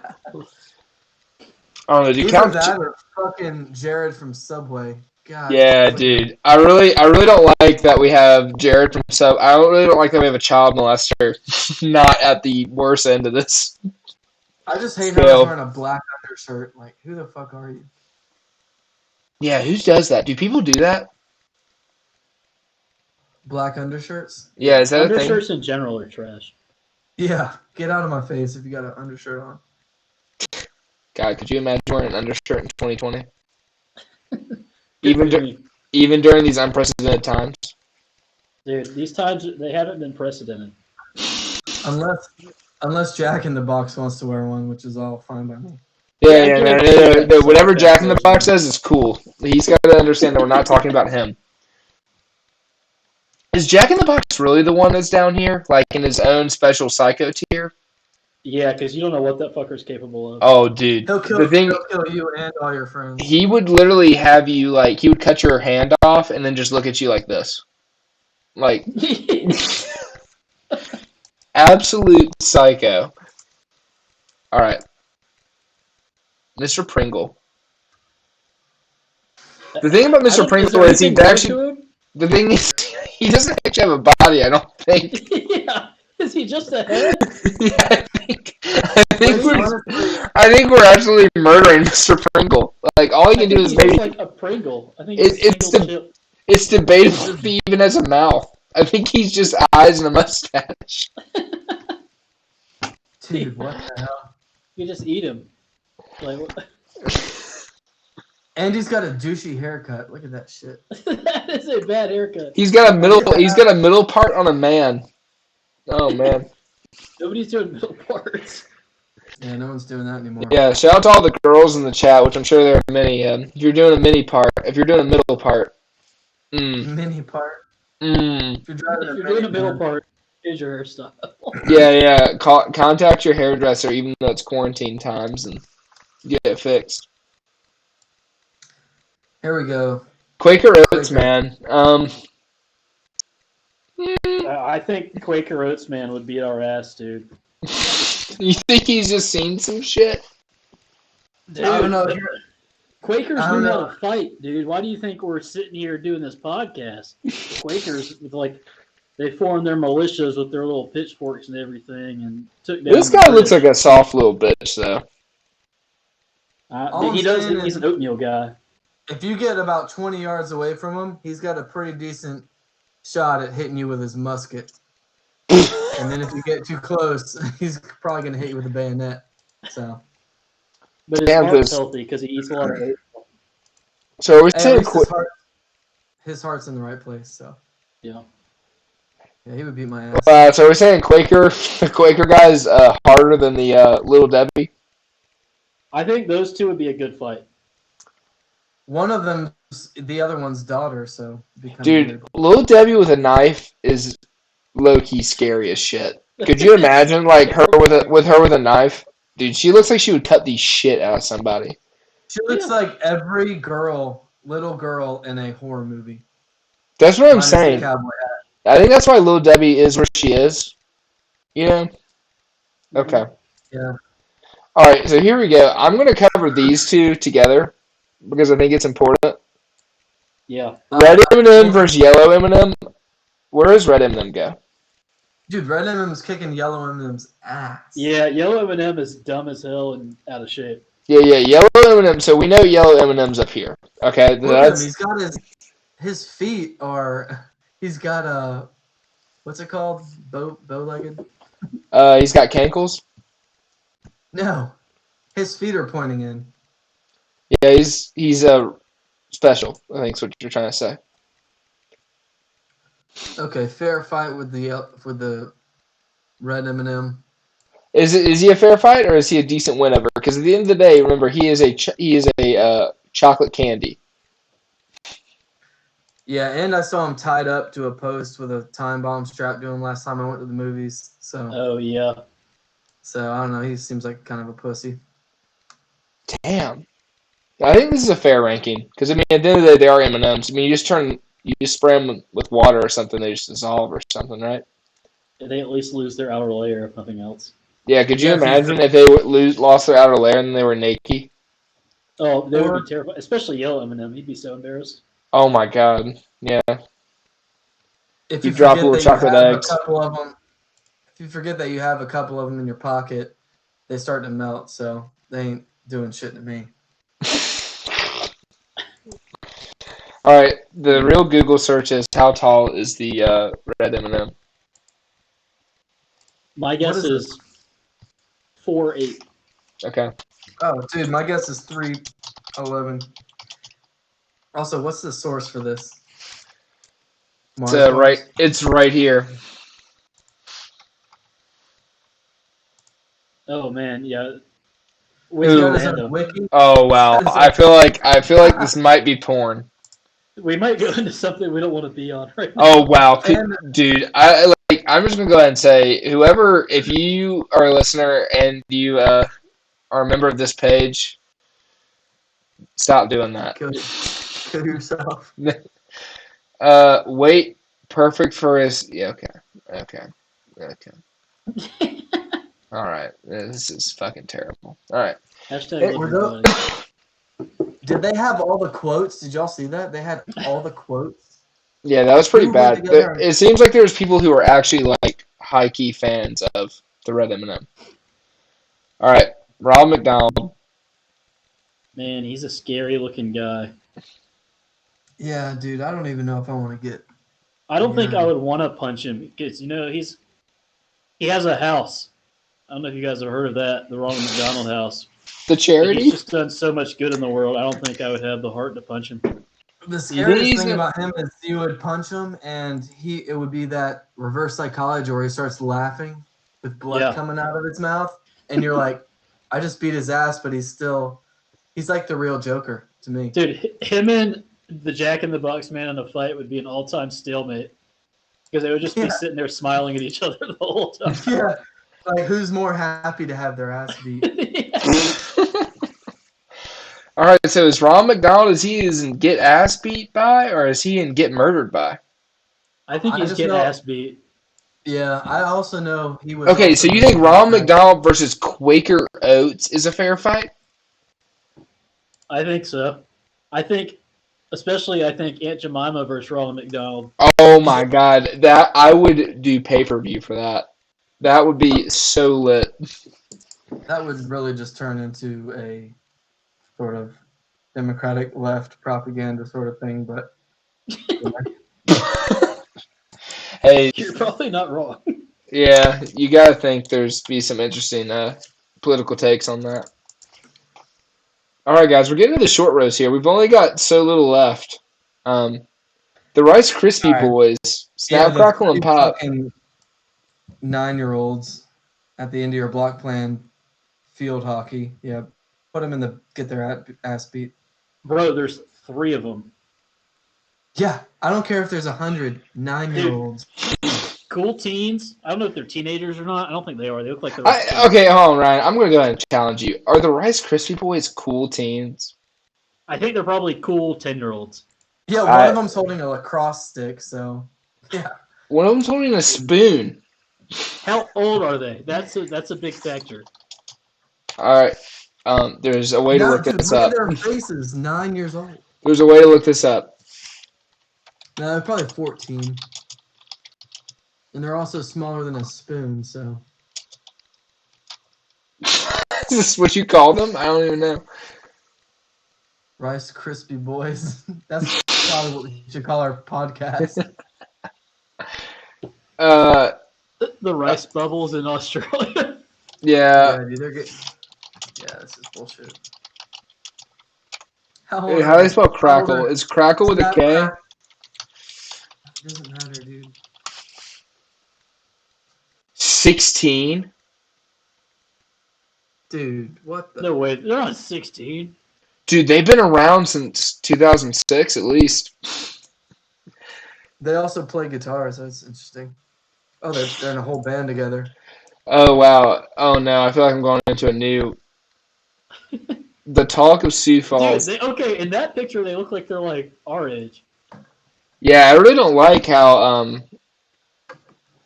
don't know, dude. Either Count. that or fucking Jared from Subway. God. Yeah, dude. I really don't like that we have Jared from Sub. I really don't like that we have a child molester not at the worst end of this. I just hate how Still. he's wearing a black undershirt. Like, who the fuck are you? Yeah, who does that? Do people do that? Black undershirts? Yeah, is that a thing? Undershirts in general are trash. Yeah. Get out of my face if you got an undershirt on. God, could you imagine wearing an undershirt in 2020? Good Even for me. even during these unprecedented times. Dude, these times they haven't been precedented. Unless Jack in the Box wants to wear one, which is all fine by me. Yeah, Yeah, no, give it to whatever Jack Jack in the Jack Box goes says is cool. He's got to understand that we're not talking about him. Is Jack in the Box really the one that's down here, like in his own special psycho tier? Yeah, because you don't know what that fucker's capable of. Oh, dude, He'll kill you and all your friends. he would literally have you like he would cut your hand off and then just look at you like this, like absolute psycho. All right, Mr. Pringle. The thing about Mr. Pringle is he actually. The thing is, he doesn't actually have a body. I don't think. Yeah, is he just a head? Yeah, I think we're actually murdering Mr. Pringle. Like all he can do is he's maybe. like a Pringle. I think it's It's debatable if he even has a mouth. I think he's just eyes and a mustache. Dude, what the hell? You just eat him. Like what? And he's got a douchey haircut. Look at that shit. That is a bad haircut. He's got a middle part on a man. Oh man. Nobody's doing middle parts. Yeah, no one's doing that anymore. Yeah, shout out to all the girls in the chat, which I'm sure there are many. If you're doing a mini part, if you're doing a middle part, Mini part. If you're doing a middle part, here's your hairstyle. Yeah. Contact your hairdresser, even though it's quarantine times, and get it fixed. Here we go. Quaker Oats, man. I think Quaker Oats man would beat our ass, dude. You think he's just seen some shit? Dude, I don't know. Quakers knew how to fight, dude. Why do you think we're sitting here doing this podcast? The Quakers, they formed their militias with their little pitchforks and everything, and took down. This guy looks like a soft little bitch, though. He does. He's an oatmeal guy. If you get about 20 yards away from him, he's got a pretty decent shot at hitting you with his musket. And then if you get too close, he's probably going to hit you with a bayonet. So, but his heart's healthy because he eats a lot of oats. So are we saying his heart's in the right place. So yeah, he would beat my ass. So we're saying the Quaker guy is harder than the Little Debbie. I think those two would be a good fight. One of them's the other one's daughter, so dude, weird. Little Debbie with a knife is low key scary as shit. Could you imagine like her with a knife? Dude, she looks like she would cut the shit out of somebody. She looks like every little girl in a horror movie. That's what I'm saying. I think that's why Little Debbie is where she is. You know? Okay. Yeah. All right, so here we go. I'm going to cover these two together because I think it's important. Yeah. Red M&M versus yellow M&M. Where does red M&M go? Dude, red M&M's kicking yellow M&M's ass. Yeah, yellow M&M is dumb as hell and out of shape. Yeah, yellow M&M. So we know yellow M&M's up here. Okay, that's... He's got his feet are. He's got what's it called? Bow-legged. He's got cankles. No, his feet are pointing in. Yeah, he's special. I think is what you're trying to say. Okay, fair fight with the red M&M. Is he a fair fight or is he a decent win ever? Because at the end of the day, remember he is a chocolate candy. Yeah, and I saw him tied up to a post with a time bomb strapped to him last time I went to the movies. So. Oh yeah. So I don't know. He seems like kind of a pussy. Damn. I think this is a fair ranking because I mean at the end of the day they are M&Ms. I mean you just spray them with water or something, they just dissolve or something, right? They at least lose their outer layer if nothing else. Yeah, could you imagine if they lost their outer layer and they were naked? Oh, they would be terrified, especially yellow M&M. He'd be so embarrassed. Oh my god, yeah. If you drop little chocolate eggs. If you forget that you have a couple of them in your pocket, they start to melt. So they ain't doing shit to me. All right, the real Google search is how tall is the red M&M? My guess is 4'8". Okay. Oh, dude, my guess is 311. Also, what's the source for this? Mars bars? It's right here. Oh man, yeah. He's Ooh. got his own Random. wiki. Oh wow. He's got I feel like this might be porn. We might go into something we don't want to be on right now. Oh wow, And dude! I'm just gonna go ahead and say, whoever, if you are a listener and you are a member of this page, stop doing that. kill yourself. Wait, perfect for his. Yeah, okay. All right, this is fucking terrible. All right. Hashtag love Were your those- body. Did they have all the quotes? Did y'all see that? They had all the quotes. Yeah, that was pretty Who went bad. together? It seems like there's people who are actually like high key fans of the Red M&M. All right, Rob McDonald. Man, he's a scary looking guy. Yeah, dude, I don't even know if I want to get. I don't think Yeah. I would want to punch him because he has a house. I don't know if you guys have heard of that, the Ronald McDonald House. The But charity. he's just done so much good in the world. I don't think I would have the heart to punch him. The scariest He's thing gonna- about him is you would punch him, and it would be that reverse psychology where he starts laughing with blood Yeah. coming out of his mouth, and you're like, I just beat his ass, but he's like the real Joker to me. Dude, him and the Jack in the Box man in a fight would be an all-time stalemate because they would just be Yeah. sitting there smiling at each other the whole time. Yeah, like who's more happy to have their ass beat? All right, so is Ron McDonald, is he in get ass beat by, or is he in get murdered by? I think I he's just getting know- ass beat. Yeah, I also know he was. Okay, also so you think Ron McDonald versus Quaker Oats is a fair fight? I think so. I think Aunt Jemima versus Ronald McDonald. Oh my god, that I would do pay-per-view for that. That would be so lit. That would really just turn into a sort of Democratic left propaganda sort of thing, but Hey, You're probably not wrong. yeah, you gotta think there's be some interesting political takes on that. All right, guys, we're getting to the short rows here. We've only got so little left. The Rice Krispie All right. Boys, Snap, the Crackle, and three Pop. fucking 9-year-olds at the end of your block playing field hockey. Yeah, put them in get their ass beat. Bro, there's 3 of them. Yeah, I don't care if there's 100 9-year-olds. Cool teens. I don't know if they're teenagers or not. I don't think they are. They look like they're Okay, hold on, Ryan. I'm going to go ahead and challenge you. Are the Rice Krispie Boys cool teens? I think they're probably cool 10-year-olds. Yeah, one of them's holding a lacrosse stick, so yeah. One of them's holding a spoon. How old are they? That's a big factor. All right. There's a way to look Dude, this look up. at their faces. 9 years old. There's a way to look this up. No, they're probably 14. And they're also smaller than a spoon, so. Is this what you call them? I don't even know. Rice Krispie Boys. That's probably what we should call our podcast. The rice bubbles in Australia. Yeah. Dude, they're getting. Yeah, this is bullshit. How Hey, how do they spell crackle? Is crackle with a K? It doesn't matter, dude. 16? Dude, what the? No way. They're not 16. Dude, they've been around since 2006 at least. They also play guitar, so that's interesting. Oh, they're in a whole band together. Oh, wow. Oh, no. I feel like I'm going into a new... The Talk of Sioux Dude, Falls. okay, in that picture, they look like they're like our age. Yeah, I really don't like how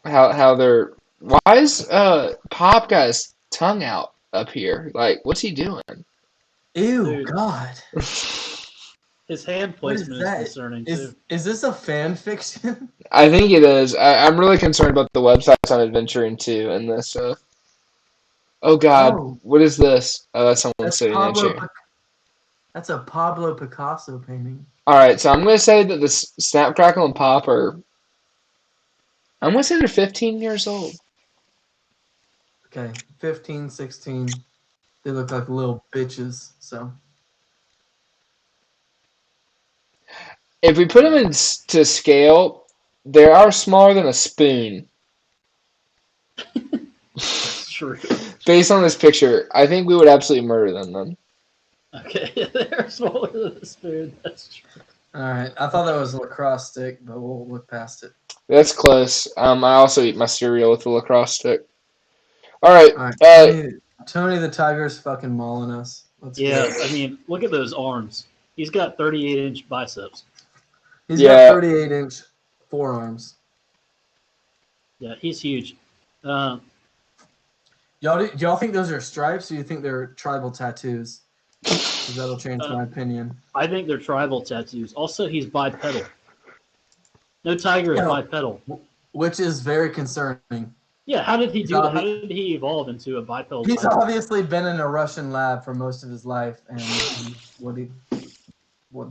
they're... Why is Pop got his tongue out up here? Like, what's he doing? Ew, Dude. God. His hand What is placement is that? concerning, too. Is this a fan fiction? I think it is. I'm really concerned about the websites I'm adventuring to in this. Oh, God. Oh. What is this? Oh, that's someone That's sitting in a chair. That's a Pablo Picasso painting. All right, so I'm going to say that the Snap, Crackle, and Pop are... I'm going to say they're 15 years old. Okay, 15, 16. They look like little bitches. So If we put them to scale, they are smaller than a spoon. That's true. Based on this picture, I think we would absolutely murder them then. Okay, they're smaller than a spoon. That's true. all right, I thought that was a lacrosse stick, but we'll look past it. That's close. I also eat my cereal with a lacrosse stick. All right. All right, Tony the Tiger's fucking mauling us. Let's Yeah, go. I mean, look at those arms. He's got 38-inch biceps. He's Yeah. got 38-inch forearms. Yeah, he's huge. Y'all, do y'all think those are stripes, or do you think they're tribal tattoos? 'Cause that'll change my opinion. I think they're tribal tattoos. Also, he's bipedal. No tiger is Yeah. bipedal. Which is very concerning. Yeah, how did he do He's that? How did he evolve into a bipedal? He's tiger? obviously been in a Russian lab for most of his life, and what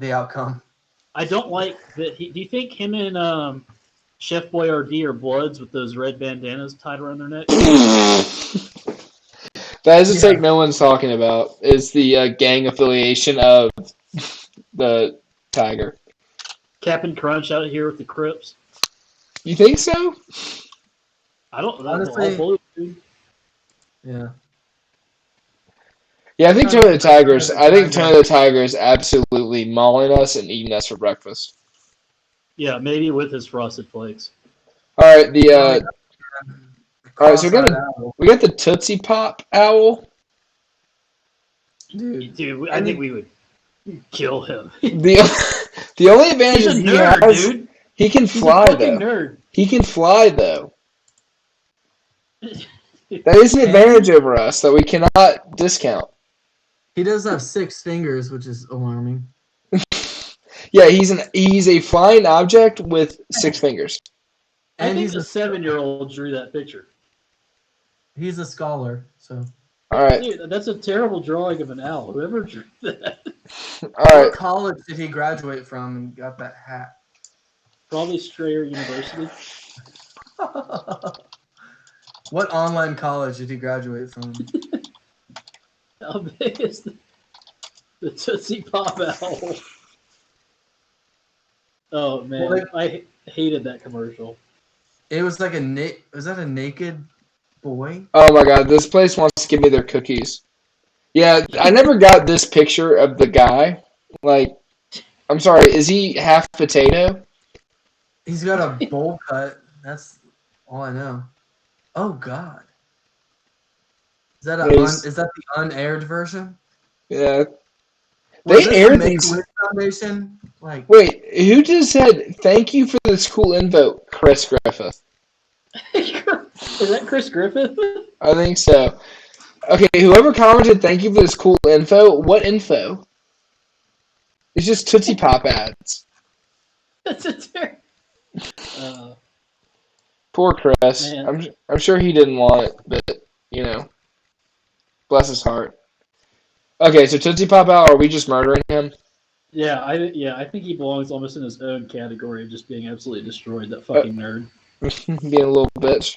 the outcome? I don't like that. Do you think him and Chef Boyardee are bloods with those red bandanas tied around their neck? That is a Yeah. take no one's talking about. Is the gang affiliation of the tiger? Captain Crunch out here with the Crips. You think so? I don't. Honestly- all blue, dude. Yeah. Yeah, I think Tony Tony the the Tiger. Tiger's. I think Tony the Tiger is absolutely mauling us and eating us for breakfast. Yeah, maybe with his frosted flakes. All right, all right. So Cross-eyed owl. we got the Tootsie Pop owl. Dude. I think we would kill him. The only advantage He's a is nerd, dude. he can He's fly a fucking though. nerd. He can fly though. That is an advantage over us that we cannot discount. He does have 6 fingers, which is alarming. Yeah, he's a flying object with 6 fingers. I And think he's the 7-year-old drew that picture. He's a scholar, so. All right, Dude, that's a terrible drawing of an owl. Whoever drew that. all right. What college did he graduate from and got that hat? Probably Strayer University. What online college did he graduate from? How big is the Tootsie Pop owl? Oh man, Well, I hated that commercial. It was like was that a naked boy? Oh my god, this place wants to give me their cookies. Yeah, I never got this picture of the guy. Like, I'm sorry, is he half potato? He's got a bowl cut. That's all I know. Oh God. Is that is that the unaired version? Yeah. Was They this aired the these. Make-A-Wish Foundation? Like, Wait, who just said thank you for this cool info, Chris Griffith? Is that Chris Griffith? I think so. Okay, whoever commented thank you for this cool info, what info? It's just Tootsie Pop ads. That's a terrible. Poor Chris. Man. I'm sure he didn't want it, but you know, bless his heart. Okay, so Tootsie Pop out, are we just murdering him? Yeah, I think he belongs almost in his own category of just being absolutely destroyed. That fucking nerd. Being a little bitch.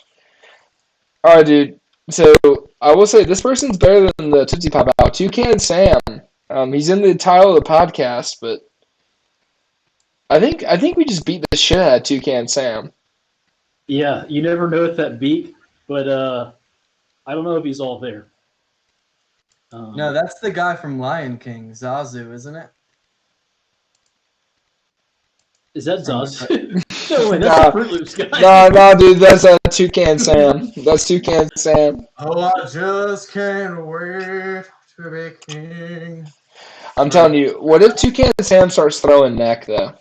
All right, dude. So I will say this person's better than the Tootsie Pop out. Toucan Sam. He's in the title of the podcast, but I think we just beat the shit out of Toucan Sam. Yeah, you never know with that beak, but I don't know if he's all there. no, that's the guy from Lion King, Zazu, isn't it? Is that Zazu? No way, that's Nah. a Fruit Loops guy. No, dude, that's Toucan Sam. That's Toucan Sam. Oh, I just can't wait to be king. I'm telling you, what if Toucan Sam starts throwing neck though?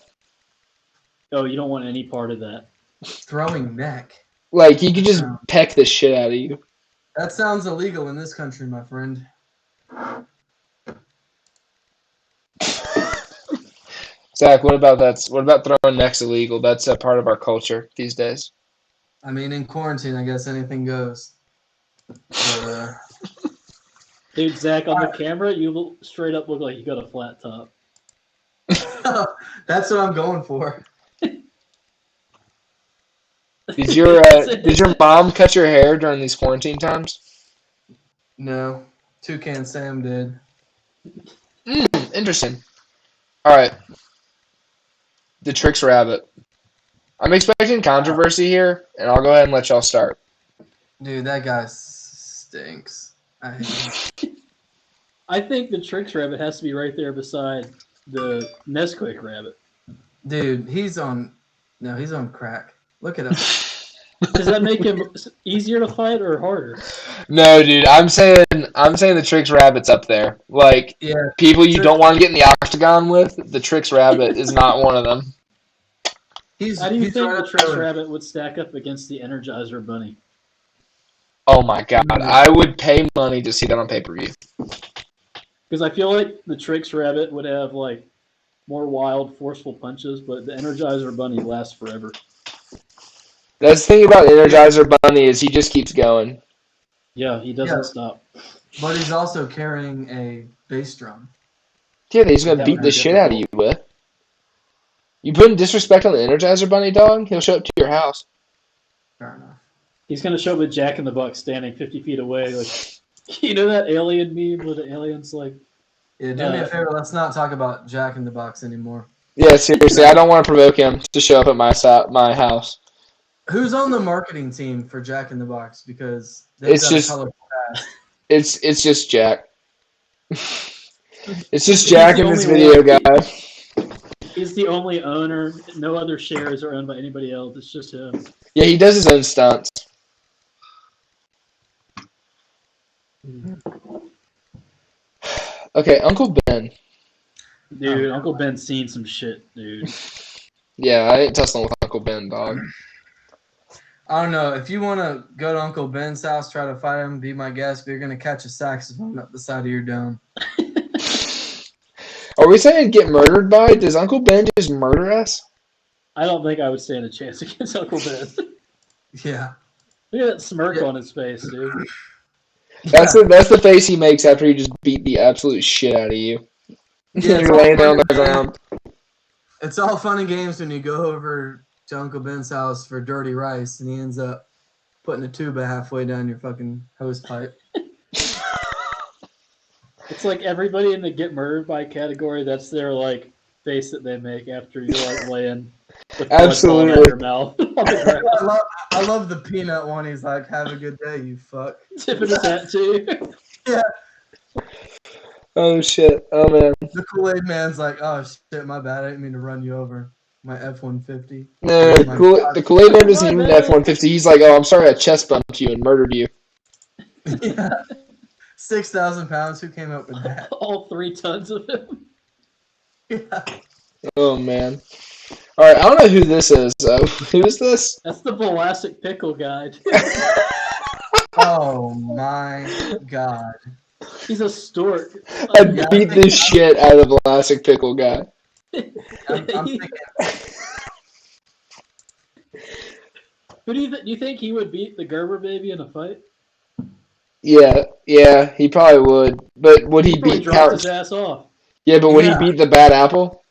Oh, you don't want any part of that. Throwing neck. Like he could just peck the shit out of you. That sounds illegal in this country, my friend. Zach, what about that? What about throwing necks illegal? That's a part of our culture these days. I mean, in quarantine, I guess anything goes. But, Dude, Zach, on the camera, you straight up look like you got a flat top. that's what I'm going for. Did your mom cut your hair during these quarantine times? No. Toucan Sam did. Interesting. All right. The Trix Rabbit. I'm expecting controversy here, and I'll go ahead and let y'all start. Dude, that guy stinks. I hate him. I think the Trix Rabbit has to be right there beside the Nesquik Rabbit. Dude, he's on crack. Look at him. Does that make him easier to fight or harder? No, dude, I'm saying the Trix Rabbit's up there. Like Yeah. people you don't want to get in the octagon with, the Trix Rabbit is not one of them. How do you think right the up Trix there. Rabbit would stack up against the Energizer Bunny? Oh my god, I would pay money to see that on pay-per-view. Because I feel like the Trix Rabbit would have like more wild, forceful punches, but the Energizer Bunny lasts forever. That's the thing about Energizer Bunny is he just keeps going. Yeah, he doesn't stop. But he's also carrying a bass drum. Yeah, he's gonna That beat would the be shit out of you with. You putting disrespect on the Energizer Bunny, dog? He'll show up to your house. Fair enough. He's gonna show up with Jack in the Box standing 50 feet away, like you know that alien meme where the alien's like, Yeah, do me a favor. Let's not talk about Jack in the Box anymore. Yeah, seriously, I don't want to provoke him to show up at my house. Who's on the marketing team for Jack in the Box? Because It's got just- a colorful past. It's just Jack. It's just He's Jack the in this only video, one. guys. he's the only owner. No other shares are owned by anybody else. It's just him. Yeah, he does his own stunts. Okay, Uncle Ben. Dude, Uncle Ben's seen some shit, dude. Yeah, I ain't tussling with Uncle Ben, dog. I don't know. If you want to go to Uncle Ben's house, try to fight him, be my guest, but you're going to catch a saxophone up the side of your dome. Are we saying get murdered by? Does Uncle Ben just murder us? I don't think I would stand a chance against Uncle Ben. Yeah. Look at that smirk on his face, dude. That's the face he makes after he just beat the absolute shit out of you. Yeah, it's You're all laying there on fun the and ground. It's all fun and games when you go over to Uncle Ben's house for dirty rice and he ends up putting a tuba halfway down your fucking hose pipe. It's like everybody in the get murdered by category, that's their like face that they make after you're like laying with blood falling out of your mouth. On the ground. I love the peanut one. He's like, "Have a good day, you fuck." Tipping his hat too. Yeah. Oh shit! Oh man! The Kool-Aid man's like, "Oh shit, my bad. I didn't mean to run you over." My F-150. No, Oh my God. the Kool-Aid man doesn't even F-150. He's like, oh, I'm sorry, I chest bumped you and murdered you. Yeah. 6,000 pounds. Who came up with that? All 3 tons of him. Yeah. Oh man! All right, I don't know who this is. Who is this? That's the Bolastic Pickle guy. Oh my God. He's a stork. I beat the shit out of the Elastic Pickle guy. I'm thinking, Who do you think he would beat the Gerber baby in a fight? Yeah, he probably would. But would he Probably beat dropped his ass off. Yeah, but would Yeah. he beat the Bad Apple?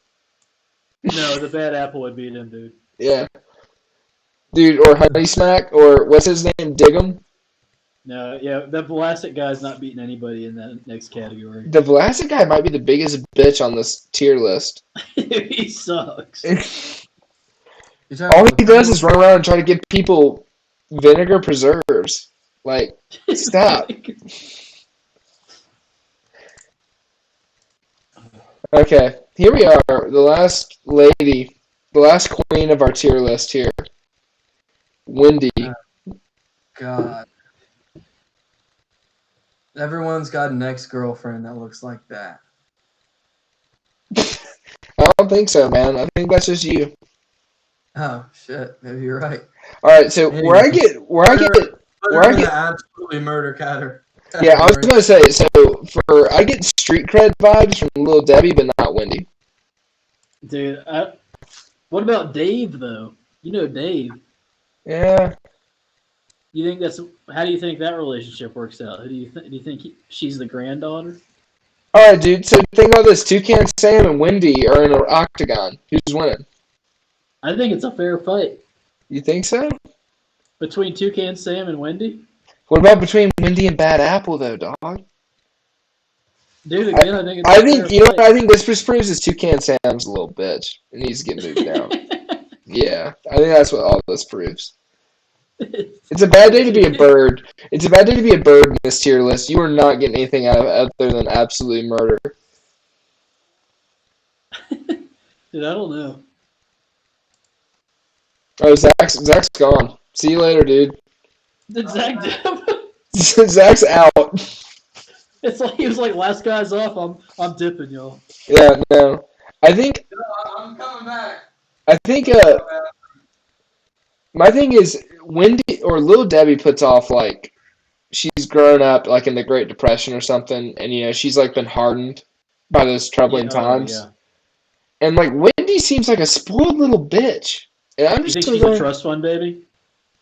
No, the bad apple would beat him, dude. Yeah. Dude, or Honey Smack, or what's his name? Diggum? No, yeah, the Bolastic guy's not beating anybody in that next category. The Vlasic guy might be the biggest bitch on this tier list. He sucks. you're talking All about he does is run around and try to give people vinegar preserves. Like, stop. Okay, here we are. The last lady, the last queen of our tier list here. Wendy. God. Everyone's got an ex-girlfriend that looks like that. I don't think so, man. I think that's just you. Oh shit, maybe you're right. All right, so Anyway. where I get Put Where her I in get- the absolutely murder catter. yeah, I was gonna say, so I get street cred vibes from Lil Debbie, but not Wendy. Dude, what about Dave, though? You know Dave. Yeah, You think that's how do you think that relationship works out? Who do you think she's the granddaughter? all right, dude. So think about this: Toucan Sam and Wendy are in an octagon. Who's winning? I think it's a fair fight You think so? between Toucan Sam and Wendy. What about between Wendy and Bad Apple, though, dog? Dude, again, I think it's I think you know what I think this just proves is Toucan Sam's a little bitch. It needs to get moved down. Yeah, I think that's what all this proves. It's a bad day to be a bird. It's a bad day to be a bird in this tier list. You are not getting anything out of it other than absolute murder. Dude, I don't know. Oh, Zach's gone. See you later, dude. Did Zach dip? Zach's out. It's like he was like, last guy's off. I'm dipping, y'all. Yeah, no. I think I'm coming back. I think my thing is Wendy or Little Debbie puts off like she's grown up like in the Great Depression or something, and you know she's like been hardened by those troubling times. Yeah. And like Wendy seems like a spoiled little bitch. And I'm You just think gonna she's go, a trust fund baby?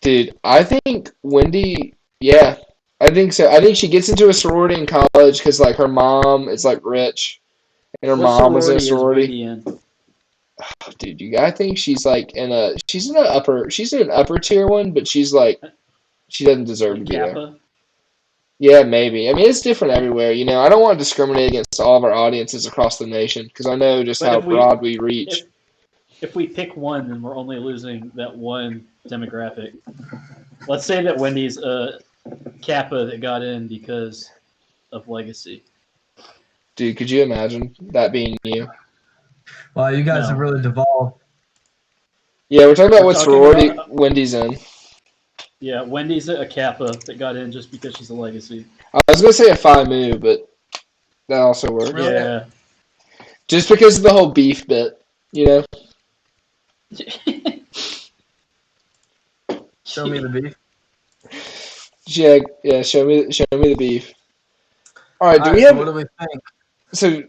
dude. I think Wendy, yeah, I think so. I think she gets into a sorority in college because like her mom is like rich, and her What mom was in a sorority sorority. is Wendy in? Dude, I think she's like she's in an upper tier one, but she's like she doesn't deserve to Like be there. Kappa? Yeah, maybe. I mean, it's different everywhere. You know, I don't want to discriminate against all of our audiences across the nation because I know just But how if we- broad we reach. If we pick one, then we're only losing that one demographic. Let's say that Wendy's a Kappa that got in because of legacy. Dude, could you imagine that being you? Wow, you guys No. have really devolved. Yeah, we're talking about We're what talking sorority about- Wendy's in. Yeah, Wendy's a Kappa that got in just because she's a legacy. I was gonna say a Phi Mu, but that also works. Really? Yeah. Just because of the whole beef bit, you know. Show me the beef. Yeah. Show me the beef. All right, do All we right, so have what do we think? so?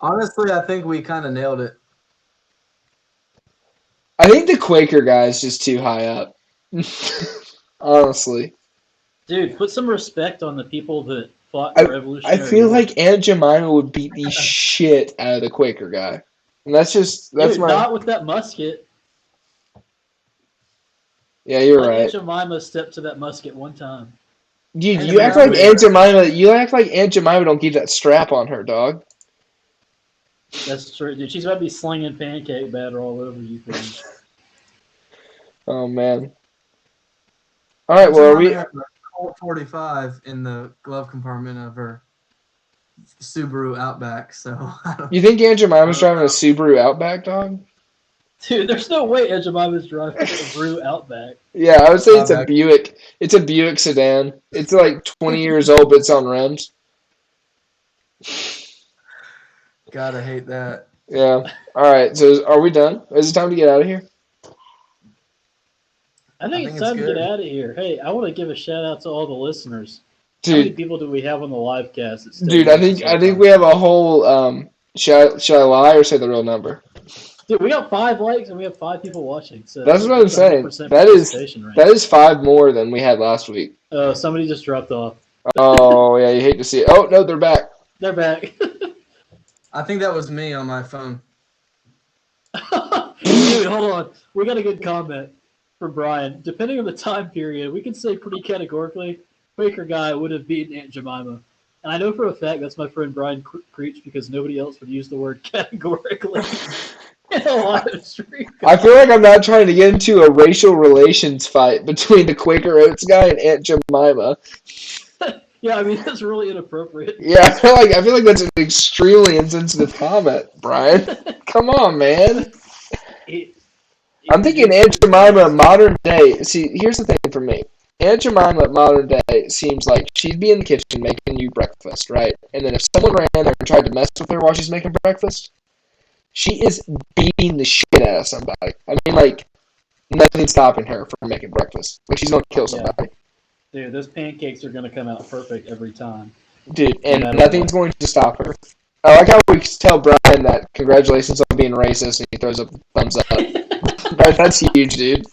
Honestly, I think we kind of nailed it. I think the Quaker guy is just too high up. Honestly, Dude, put some respect on the people that fought the I Revolutionary feel War. like Aunt Jemima would beat the shit out of the Quaker guy, and that's Dude, my not with that musket. yeah. You're Let Aunt right. Jemima step to that musket one time. Dude, Aunt you act Jemima like would- Aunt Jemima. You act like Aunt Jemima don't keep that strap on her, dog. That's true, dude. She's about to be slinging pancake batter all over you things. Oh man. All right. Well, are we? Had a Colt 45 in the glove compartment of her Subaru Outback. So I don't You think Aunt Jemima's driving a Subaru Outback, dog? Dude, there's no way Aunt Jemima's driving a Brew Outback. Yeah, I would say it's a Outback. Buick. It's a Buick sedan. It's like 20 years old, but it's on rims. gotta hate that. Yeah. All right. So are we done? Is it time to get out of here? I think it's it's time to good. get out of here. Hey, I want to give a shout out to all the listeners. How many Dude, people do we have on the live cast? that stay dude, with I think us all the time? we have a whole should I lie or say the real number? Dude, we got 5 likes and we have 5 people watching. So That's what I'm saying. 100% That is participation rate. that is 5 more than we had last week. Somebody just dropped off. Oh, yeah, you hate to see it. Oh, no, they're back. They're back. I think that was me on my phone. Dude, hold on. We got a good comment from Brian. Depending on the time period, we can say pretty categorically, Quaker guy would have beaten Aunt Jemima. And I know for a fact that's my friend Brian Creech because nobody else would use the word categorically in a live stream. I feel like I'm not trying to get into a racial relations fight between the Quaker Oats guy and Aunt Jemima. Yeah, I mean that's really inappropriate. Yeah, I feel like that's an extremely insensitive comment, Brian. Come on, man. I'm thinking Aunt Jemima modern day. See, here's the thing for me. Aunt Jemima modern day seems like she'd be in the kitchen making you breakfast, right? And then if someone ran there and tried to mess with her while she's making breakfast, she is beating the shit out of somebody. I mean, like, nothing's stopping her from making breakfast. Like, she's going to kill somebody. Dude, those pancakes are going to come out perfect every time. Dude, and No matter nothing's going to stop her. I like how we tell Brian that congratulations on being racist and he throws up a thumbs up. That's huge, dude.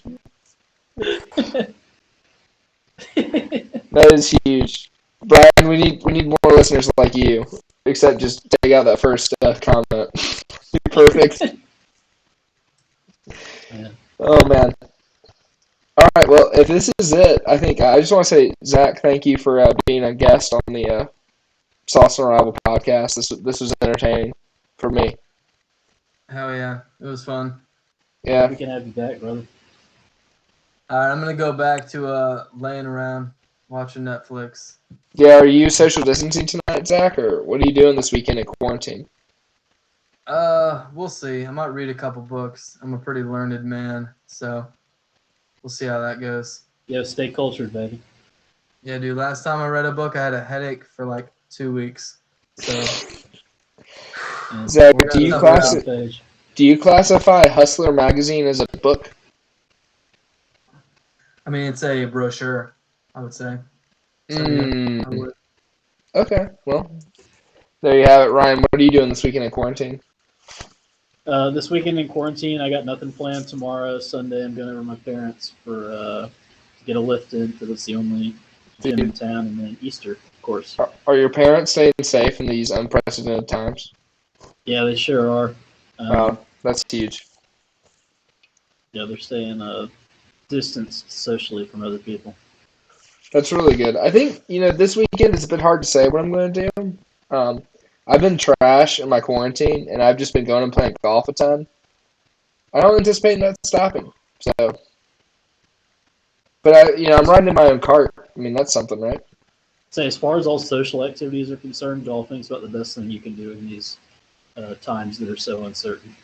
That is huge. Brian, we need more listeners like you. Except just take out that first comment. You're perfect. Yeah. Oh, man. All right, well, if this is it, I think I just want to say, Zach, thank you for being a guest on the Sauce and Rival podcast. This was entertaining for me. Hell yeah, it was fun. Yeah. We can have you back, brother. All right, I'm gonna go back to laying around watching Netflix. Yeah, are you social distancing tonight, Zach, or what are you doing this weekend in quarantine? We'll see. I might read a couple books. I'm a pretty learned man, so we'll see how that goes. Yo, stay cultured, baby. Yeah, dude. Last time I read a book, I had a headache for like 2 weeks. So And Zach, we're do you tough class- on the page. Do you classify Hustler magazine as a book? I mean, it's a brochure, I would say. So yeah, I would. Okay, well, there you have it, Ryan. What are you doing this weekend in quarantine? This weekend in quarantine, I got nothing planned tomorrow. Sunday, I'm going over to my parents for to get a lift in because it's the only gym in town, and then Easter, of course. Are your parents staying safe in these unprecedented times? Yeah, they sure are. Wow, that's huge. Yeah, they're staying distanced socially from other people. That's really good. I think, this weekend it's a bit hard to say what I'm going to do. I've been trash in my quarantine, and I've just been going and playing golf a ton. I don't anticipate that stopping. So, but I'm riding in my own cart. I mean, that's something, right? So as far as all social activities are concerned, golfing's about the best thing you can do in these times that are so uncertain.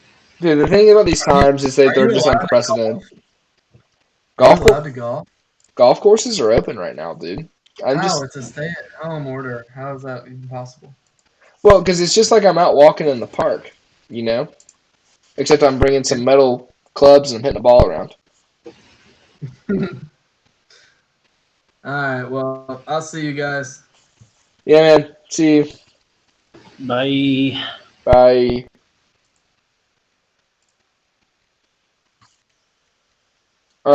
Dude, the thing about these times is that Are they're you just allowed to unprecedented. Are Golf, you allowed to golf? golf courses are open right now, dude. How? It's a stay-at-home order. How is that even possible? Well, because it's just like I'm out walking in the park, Except I'm bringing some metal clubs and I'm hitting a ball around. All right. Well, I'll see you guys. Yeah, man. See you. Bye. Bye.